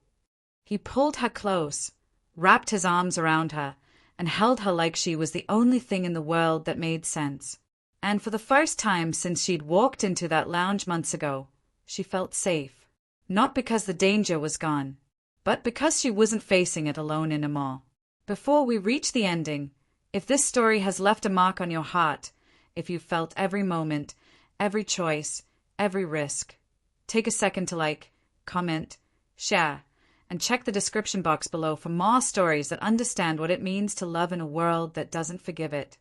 He pulled her close, wrapped his arms around her, and held her like she was the only thing in the world that made sense. And for the first time since she'd walked into that lounge months ago, she felt safe. Not because the danger was gone, but because she wasn't facing it alone anymore. Before we reach the ending, if this story has left a mark on your heart, if you felt every moment, every choice, every risk. Take a second to like, comment, share, and check the description box below for more stories that understand what it means to love in a world that doesn't forgive it.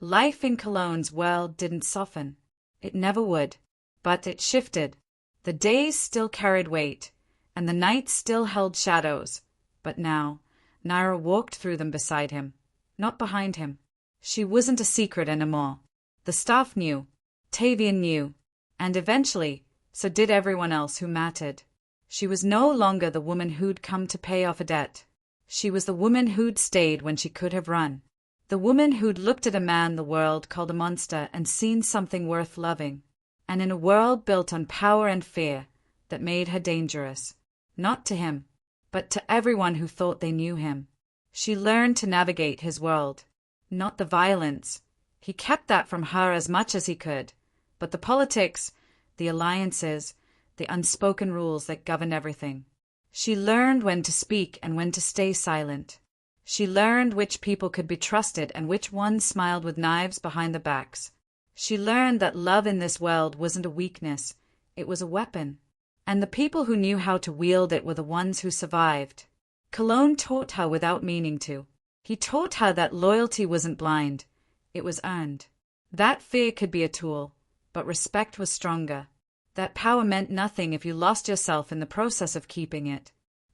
Life in Cologne's world didn't soften. It never would. But it shifted. The days still carried weight, and the nights still held shadows. But now, Naira walked through them beside him, not behind him. She wasn't a secret anymore. The staff knew, Tavian knew, and eventually, so did everyone else who mattered. She was no longer the woman who'd come to pay off a debt. She was the woman who'd stayed when she could have run. The woman who'd looked at a man the world called a monster and seen something worth loving. And in a world built on power and fear, that made her dangerous. Not to him, but to everyone who thought they knew him. She learned to navigate his world. Not the violence. He kept that from her as much as he could. But the politics, the alliances, the unspoken rules that govern everything. She learned when to speak and when to stay silent. She learned which people could be trusted and which ones smiled with knives behind their backs. She learned that love in this world wasn't a weakness, it was a weapon. And the people who knew how to wield it were the ones who survived. Cologne taught her without meaning to. He taught her that loyalty wasn't blind, it was earned. That fear could be a tool, but respect was stronger. That power meant nothing if you lost yourself in the process of keeping it.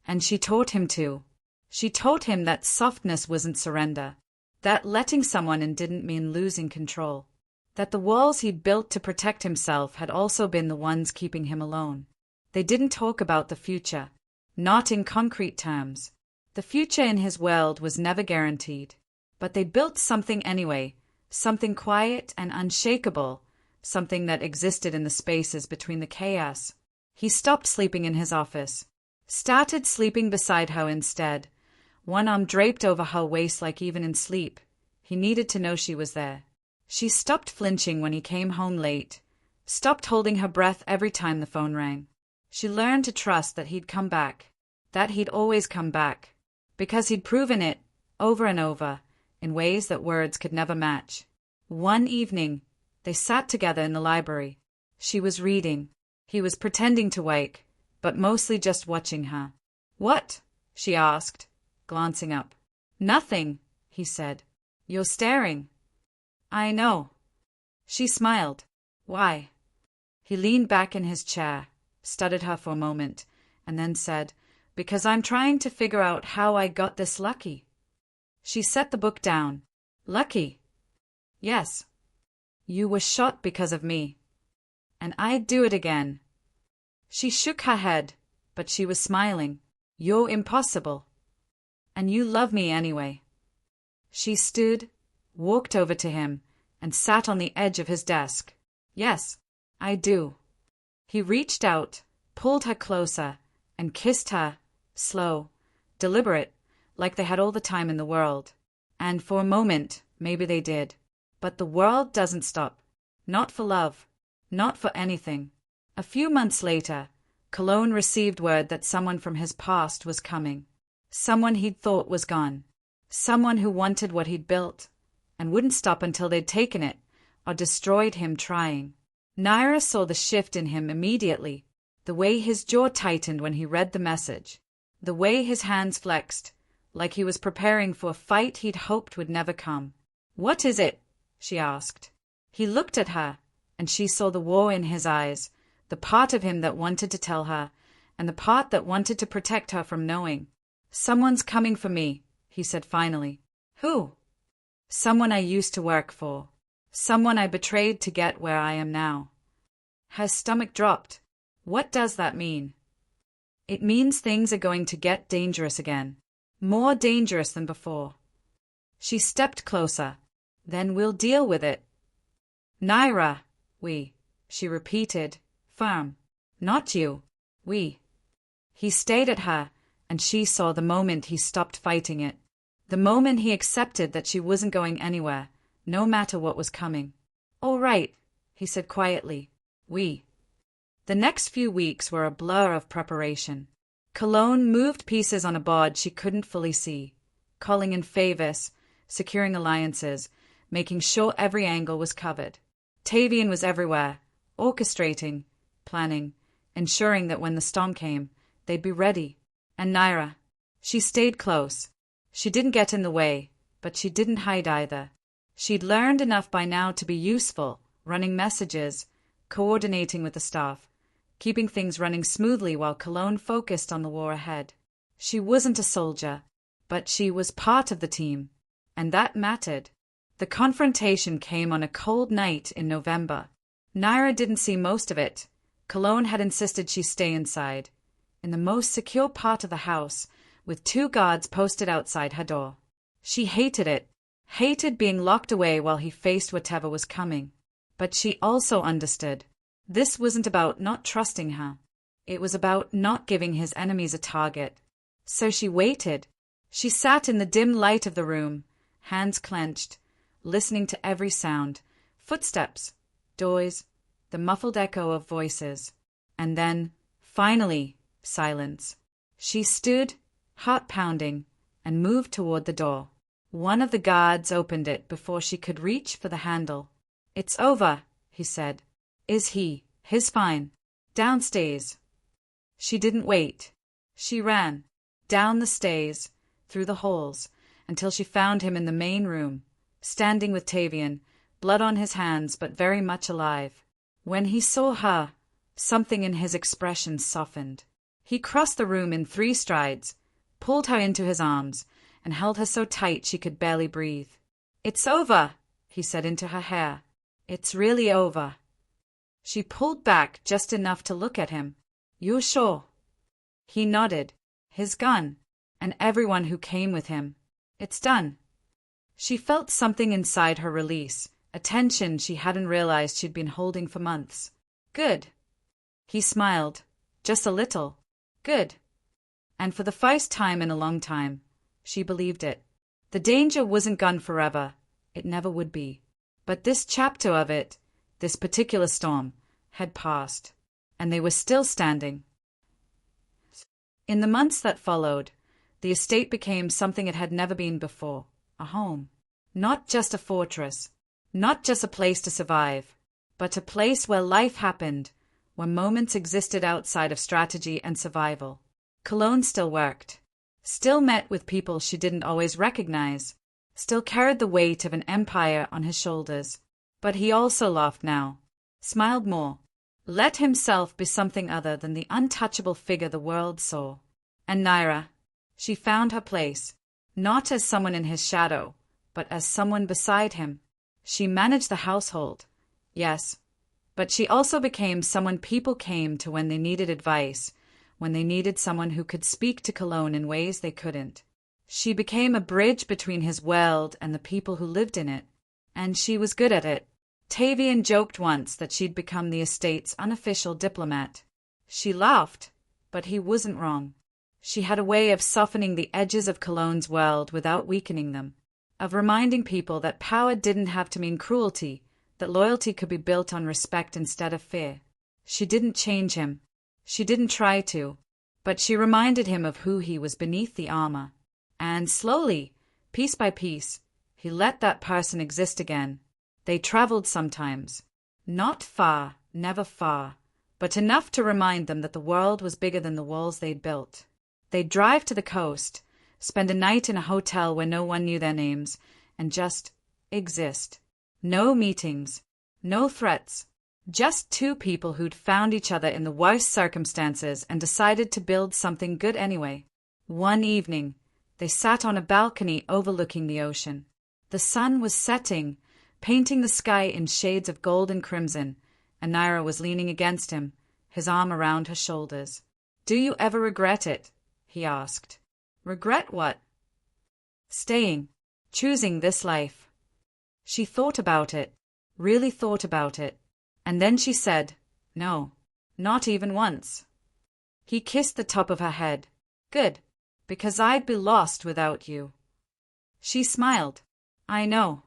And she taught him to. She taught him that softness wasn't surrender, that letting someone in didn't mean losing control, that the walls he'd built to protect himself had also been the ones keeping him alone. They didn't talk about the future, not in concrete terms. The future in his world was never guaranteed, but they built something anyway, something quiet and unshakable, something that existed in the spaces between the chaos. He stopped sleeping in his office, started sleeping beside her instead, one arm draped over her waist like even in sleep. He needed to know she was there. She stopped flinching when he came home late, stopped holding her breath every time the phone rang. She learned to trust that he'd come back, that he'd always come back, because he'd proven it, over and over, in ways that words could never match. One evening, they sat together in the library. She was reading. He was pretending to wake, but mostly just watching her. "What?" she asked, glancing up. "Nothing," he said. "You're staring." "I know." She smiled. "Why?" He leaned back in his chair, studied her for a moment, and then said, "Because I'm trying to figure out how I got this lucky." She set the book down. "Lucky?" "Yes. You were shot because of me. And I'd do it again." She shook her head, but she was smiling. "You're impossible. And you love me anyway." She stood, walked over to him, and sat on the edge of his desk. "Yes, I do." He reached out, pulled her closer, and kissed her, slow, deliberate, like they had all the time in the world. And for a moment, maybe they did. But the world doesn't stop. Not for love. Not for anything. A few months later, Cologne received word that someone from his past was coming. Someone he'd thought was gone. Someone who wanted what he'd built, and wouldn't stop until they'd taken it, or destroyed him trying. Naira saw the shift in him immediately, the way his jaw tightened when he read the message, the way his hands flexed, like he was preparing for a fight he'd hoped would never come. "What is it?" she asked. He looked at her, and she saw the war in his eyes, the part of him that wanted to tell her, and the part that wanted to protect her from knowing. "Someone's coming for me," he said finally. "Who?" "Someone I used to work for. Someone I betrayed to get where I am now." Her stomach dropped. What does that mean? It means things are going to get dangerous again. More dangerous than before. She stepped closer. "Then we'll deal with it." "Naira, she repeated, firm. "Not you, we." He stayed at her, and she saw the moment he stopped fighting it. The moment he accepted that she wasn't going anywhere, no matter what was coming. "All right," he said quietly. "We." The next few weeks were a blur of preparation. Cologne moved pieces on a board she couldn't fully see, calling in favors, securing alliances, making sure every angle was covered. Tavian was everywhere, orchestrating, planning, ensuring that when the storm came, they'd be ready. And Naira, she stayed close. She didn't get in the way, but she didn't hide either. She'd learned enough by now to be useful, running messages, coordinating with the staff, keeping things running smoothly while Cologne focused on the war ahead. She wasn't a soldier, but she was part of the team, and that mattered. The confrontation came on a cold night in November. Naira didn't see most of it. Cologne had insisted she stay inside, in the most secure part of the house, with 2 guards posted outside her door. She hated it, hated being locked away while he faced whatever was coming. But she also understood. This wasn't about not trusting her. It was about not giving his enemies a target. So she waited. She sat in the dim light of the room, hands clenched, listening to every sound, footsteps, doors, the muffled echo of voices. And then, finally, silence. She stood, heart pounding, and moved toward the door. One of the guards opened it before she could reach for the handle. "It's over," he said. He's fine. Downstairs." She didn't wait. She ran, down the stairs, through the halls, until she found him in the main room, standing with Tavian, blood on his hands but very much alive. When he saw her, something in his expression softened. He crossed the room in 3 strides, pulled her into his arms, and held her so tight she could barely breathe. "It's over," he said into her hair. "It's really over." She pulled back just enough to look at him. "You're sure?" He nodded. His gun, and everyone who came with him. "It's done." She felt something inside her release, a tension she hadn't realized she'd been holding for months. "Good." He smiled. "Just a little." "Good." And for the first time in a long time, she believed it. The danger wasn't gone forever. It never would be. But this chapter of it, this particular storm, had passed, and they were still standing. In the months that followed, the estate became something it had never been before, a home. Not just a fortress, not just a place to survive, but a place where life happened, where moments existed outside of strategy and survival. Cologne still worked, still met with people she didn't always recognize, still carried the weight of an empire on his shoulders. But he also laughed now, smiled more, let himself be something other than the untouchable figure the world saw. And Naira, she found her place, not as someone in his shadow, but as someone beside him. She managed the household, yes, but she also became someone people came to when they needed advice, when they needed someone who could speak to Cologne in ways they couldn't. She became a bridge between his world and the people who lived in it, and she was good at it. Tavian joked once that she'd become the estate's unofficial diplomat. She laughed, but he wasn't wrong. She had a way of softening the edges of Cologne's world without weakening them, of reminding people that power didn't have to mean cruelty, that loyalty could be built on respect instead of fear. She didn't change him. She didn't try to, but she reminded him of who he was beneath the armor. And slowly, piece by piece, he let that person exist again. They traveled sometimes. Not far, never far, but enough to remind them that the world was bigger than the walls they'd built. They'd drive to the coast, spend a night in a hotel where no one knew their names, and just exist. No meetings, no threats, just 2 people who'd found each other in the worst circumstances and decided to build something good anyway. One evening, they sat on a balcony overlooking the ocean. The sun was setting, painting the sky in shades of gold and crimson, and Naira was leaning against him, his arm around her shoulders. "Do you ever regret it?" he asked. "Regret what?" "Staying, choosing this life." She thought about it, really thought about it, and then she said, "No, not even once." He kissed the top of her head. "Good, because I'd be lost without you." She smiled. "I know."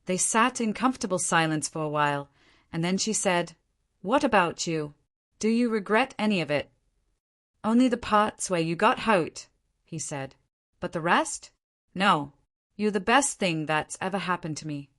They sat in comfortable silence for a while, and then she said, "What about you? Do you regret any of it?" "Only the parts where you got hurt," he said. "But the rest? No. You're the best thing that's ever happened to me."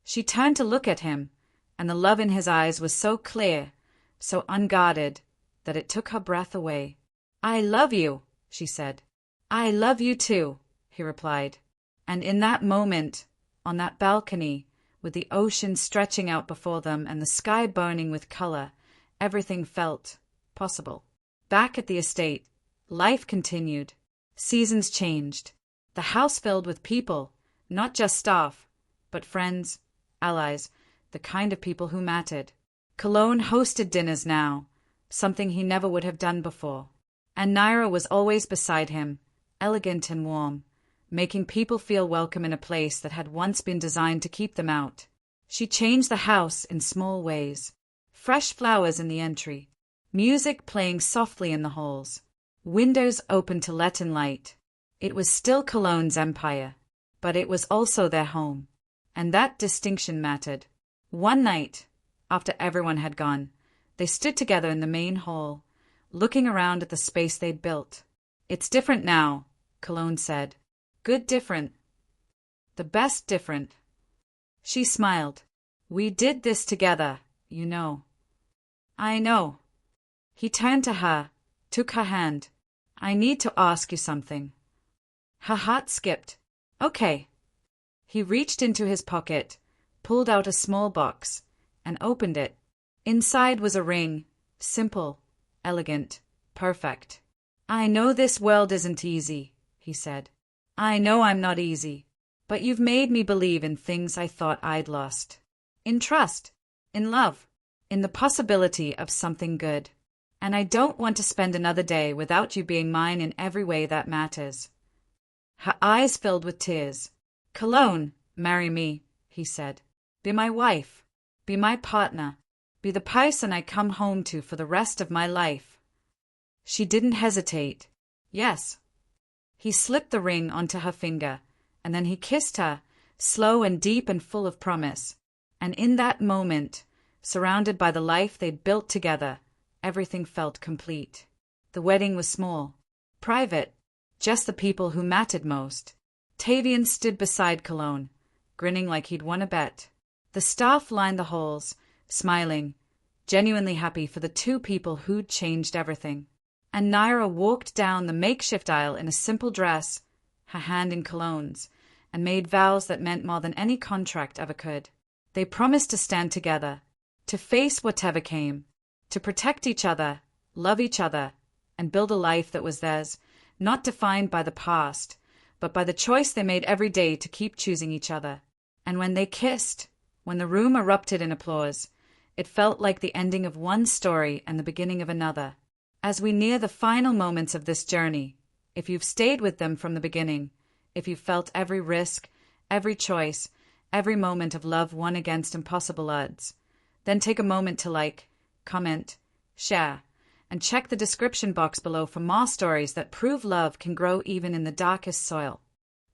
She turned to look at him, and the love in his eyes was so clear, so unguarded, that it took her breath away. "I love you," she said. "I love you too," he replied. And in that moment, on that balcony, with the ocean stretching out before them and the sky burning with color, everything felt possible. Back at the estate, life continued. Seasons changed. The house filled with people, not just staff, but friends, allies, the kind of people who mattered. Cologne hosted dinners now, something he never would have done before. And Naira was always beside him, elegant and warm, making people feel welcome in a place that had once been designed to keep them out. She changed the house in small ways. Fresh flowers in the entry, music playing softly in the halls, windows open to let in light. It was still Cologne's empire, but it was also their home, and that distinction mattered. One night, after everyone had gone, they stood together in the main hall, looking around at the space they'd built. "It's different now," Cologne said. "Good different. The best different." She smiled. "We did this together, you know." "I know." He turned to her, took her hand. "I need to ask you something." Her heart skipped. "Okay." He reached into his pocket, pulled out a small box, and opened it. Inside was a ring, simple, elegant, perfect. "I know this world isn't easy," he said. "I know I'm not easy, but you've made me believe in things I thought I'd lost. In trust, in love, in the possibility of something good. And I don't want to spend another day without you being mine in every way that matters." Her eyes filled with tears. "Cologne, marry me," he said. "Be my wife. Be my partner. Be the person I come home to for the rest of my life." She didn't hesitate. "Yes." He slipped the ring onto her finger, and then he kissed her, slow and deep and full of promise. And in that moment, surrounded by the life they'd built together, everything felt complete. The wedding was small, private, just the people who mattered most. Tavian stood beside Cologne, grinning like he'd won a bet. The staff lined the halls, smiling, genuinely happy for the two people who'd changed everything. And Naira walked down the makeshift aisle in a simple dress, her hand in Cologne's, and made vows that meant more than any contract ever could. They promised to stand together, to face whatever came, to protect each other, love each other, and build a life that was theirs, not defined by the past, but by the choice they made every day to keep choosing each other. And when they kissed, when the room erupted in applause, it felt like the ending of one story and the beginning of another. As we near the final moments of this journey, if you've stayed with them from the beginning, if you've felt every risk, every choice, every moment of love won against impossible odds, then take a moment to like, comment, share, and check the description box below for more stories that prove love can grow even in the darkest soil.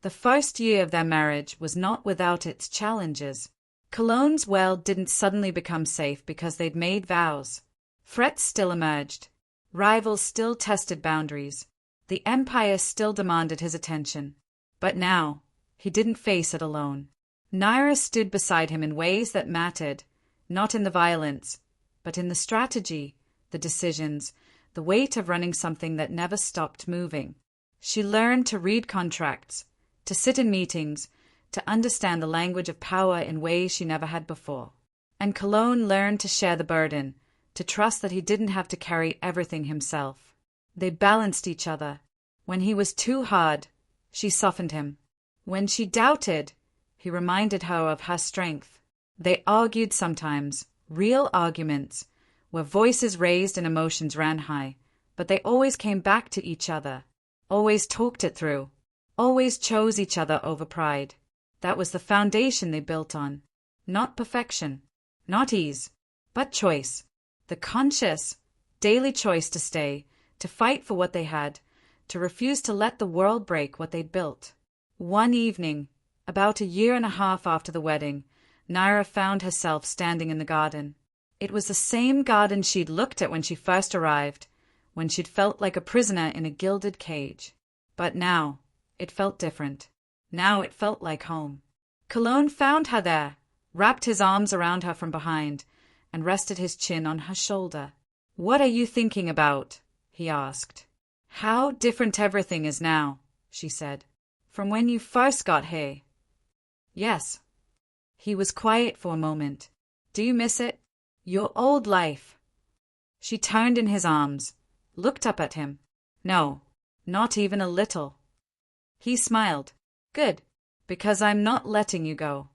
The first year of their marriage was not without its challenges. Cologne's world didn't suddenly become safe because they'd made vows. Threats still emerged. Rivals still tested boundaries. The empire still demanded his attention. But now, he didn't face it alone. Naira stood beside him in ways that mattered, not in the violence, but in the strategy, the decisions, the weight of running something that never stopped moving. She learned to read contracts, to sit in meetings, to understand the language of power in ways she never had before. And Cologne learned to share the burden, to trust that he didn't have to carry everything himself. They balanced each other. When he was too hard, she softened him. When she doubted, he reminded her of her strength. They argued sometimes, real arguments, where voices raised and emotions ran high, but they always came back to each other, always talked it through, always chose each other over pride. That was the foundation they built on. Not perfection, not ease, but choice. The conscious, daily choice to stay, to fight for what they had, to refuse to let the world break what they'd built. One evening, about a year and a half after the wedding, Naira found herself standing in the garden. It was the same garden she'd looked at when she first arrived, when she'd felt like a prisoner in a gilded cage. But now, it felt different. Now it felt like home. Cologne found her there, wrapped his arms around her from behind, and rested his chin on her shoulder. "What are you thinking about?" he asked. "How different everything is now," she said. "From when you first got here." "Yes." He was quiet for a moment. "Do you miss it? Your old life?" She turned in his arms, looked up at him. "No, not even a little." He smiled. "Good, because I'm not letting you go."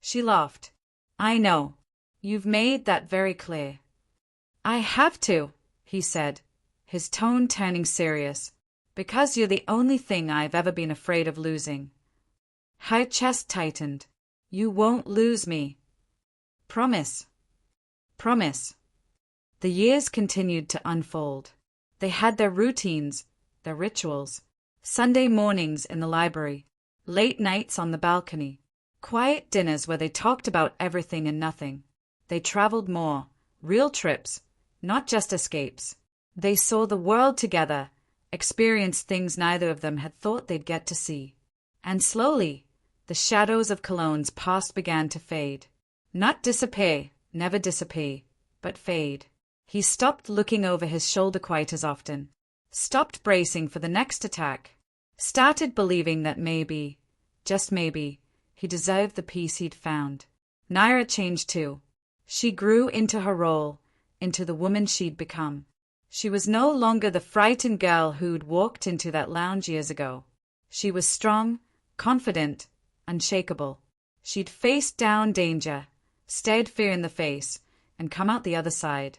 She laughed. "I know. You've made that very clear." "I have to," he said, his tone turning serious, "because you're the only thing I've ever been afraid of losing." Her chest tightened. "You won't lose me." "Promise." "Promise." The years continued to unfold. They had their routines, their rituals. Sunday mornings in the library, late nights on the balcony, quiet dinners where they talked about everything and nothing. They traveled more, real trips, not just escapes. They saw the world together, experienced things neither of them had thought they'd get to see. And slowly, the shadows of Cologne's past began to fade. Not disappear, never disappear, but fade. He stopped looking over his shoulder quite as often, stopped bracing for the next attack, started believing that maybe, just maybe, he deserved the peace he'd found. Naira changed too. She grew into her role, into the woman she'd become. She was no longer the frightened girl who'd walked into that lounge years ago. She was strong, confident, unshakable. She'd faced down danger, stared fear in the face, and come out the other side.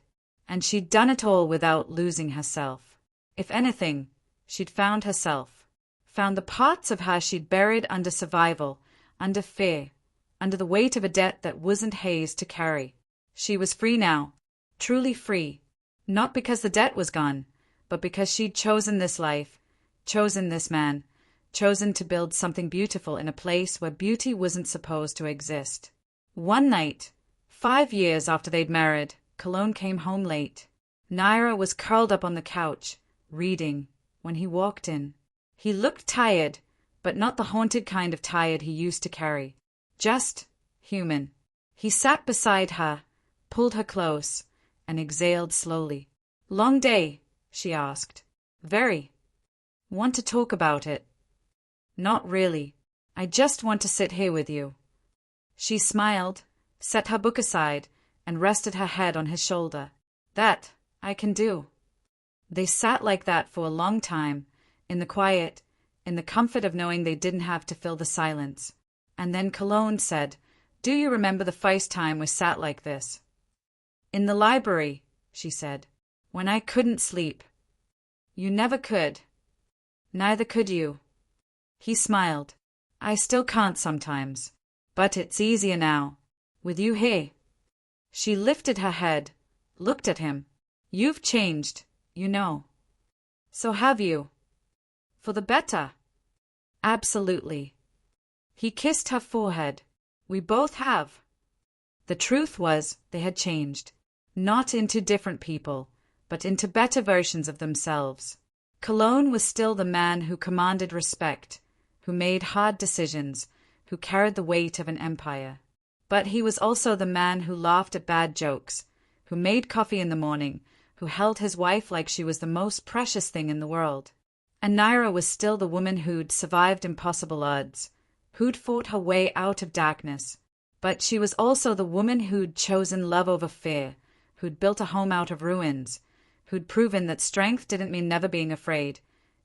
And she'd done it all without losing herself. If anything, she'd found herself, found the parts of her she'd buried under survival, under fear, under the weight of a debt that wasn't hers to carry. She was free now, truly free, not because the debt was gone, but because she'd chosen this life, chosen this man, chosen to build something beautiful in a place where beauty wasn't supposed to exist. One night, 5 years after they'd married, Cologne came home late. Naira was curled up on the couch, reading, when he walked in. He looked tired, but not the haunted kind of tired he used to carry. Just human. He sat beside her, pulled her close, and exhaled slowly. "Long day?" she asked. "Very." "Want to talk about it?" "Not really. I just want to sit here with you." She smiled, set her book aside, and rested her head on his shoulder. "That I can do." They sat like that for a long time, in the quiet, in the comfort of knowing they didn't have to fill the silence. And then Cologne said, "Do you remember the first time we sat like this?" "In the library," she said, "when I couldn't sleep." "You never could." "Neither could you." He smiled. "I still can't sometimes. But it's easier now, with you here." She lifted her head, looked at him. "You've changed, you know." "So have you." "For the better." "Absolutely." He kissed her forehead. "We both have." The truth was, they had changed. Not into different people, but into better versions of themselves. Cologne was still the man who commanded respect, who made hard decisions, who carried the weight of an empire. But he was also the man who laughed at bad jokes, who made coffee in the morning, who held his wife like she was the most precious thing in the world. And Naira was still the woman who'd survived impossible odds, who'd fought her way out of darkness. But she was also the woman who'd chosen love over fear, who'd built a home out of ruins, who'd proven that strength didn't mean never being afraid.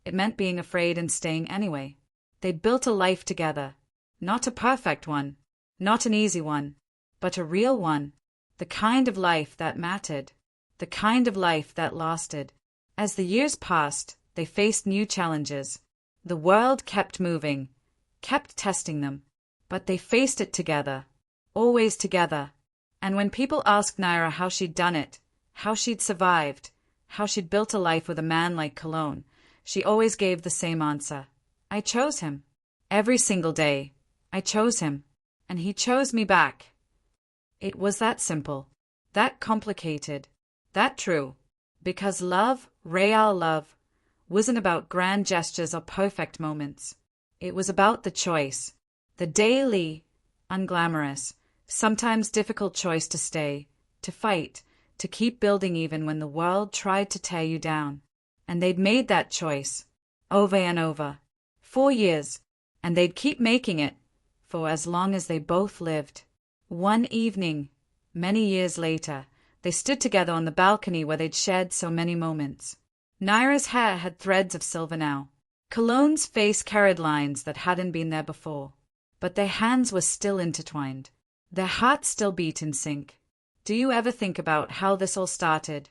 It meant being afraid and staying anyway. They'd built a life together. Not a perfect one. Not an easy one, but a real one, the kind of life that mattered, the kind of life that lasted. As the years passed, they faced new challenges. The world kept moving, kept testing them, but they faced it together, always together. And when people asked Naira how she'd done it, how she'd survived, how she'd built a life with a man like Cologne, she always gave the same answer. "I chose him. Every single day, I chose him. And he chose me back." It was that simple, that complicated, that true, because love, real love, wasn't about grand gestures or perfect moments. It was about the choice, the daily, unglamorous, sometimes difficult choice to stay, to fight, to keep building even when the world tried to tear you down. And they'd made that choice, over and over. 4 years, and they'd keep making it, for as long as they both lived. One evening, many years later, they stood together on the balcony where they'd shared so many moments. Naira's hair had threads of silver now. Cologne's face carried lines that hadn't been there before. But their hands were still intertwined. Their hearts still beat in sync. "Do you ever think about how this all started?"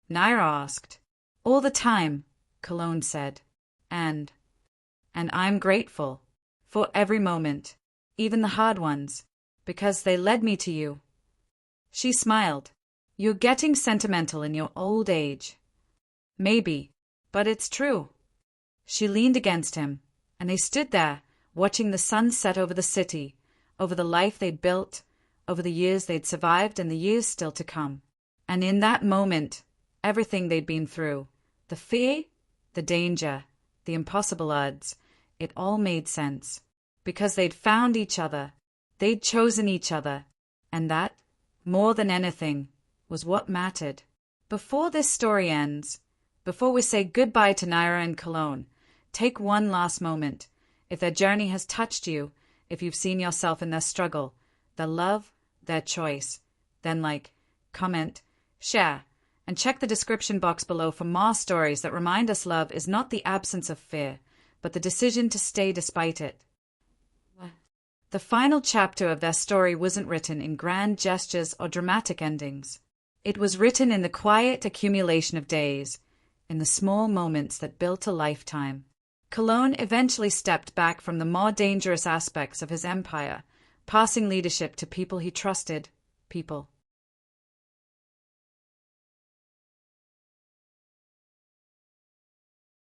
Naira asked. "All the time," Cologne said. And I'm grateful. For every moment. Even the hard ones. Because they led me to you." She smiled. "You're getting sentimental in your old age." "Maybe. But it's true." She leaned against him, and they stood there, watching the sun set over the city, over the life they'd built, over the years they'd survived and the years still to come. And in that moment, everything they'd been through, the fear, the danger, the impossible odds, it all made sense. Because they'd found each other, they'd chosen each other, and that, more than anything, was what mattered. Before this story ends, before we say goodbye to Naira and Cologne, take one last moment. If their journey has touched you, if you've seen yourself in their struggle, their love, their choice, then like, comment, share, and check the description box below for more stories that remind us love is not the absence of fear, but the decision to stay despite it. The final chapter of their story wasn't written in grand gestures or dramatic endings. It was written in the quiet accumulation of days, in the small moments that built a lifetime. Cologne eventually stepped back from the more dangerous aspects of his empire, passing leadership to people he trusted, people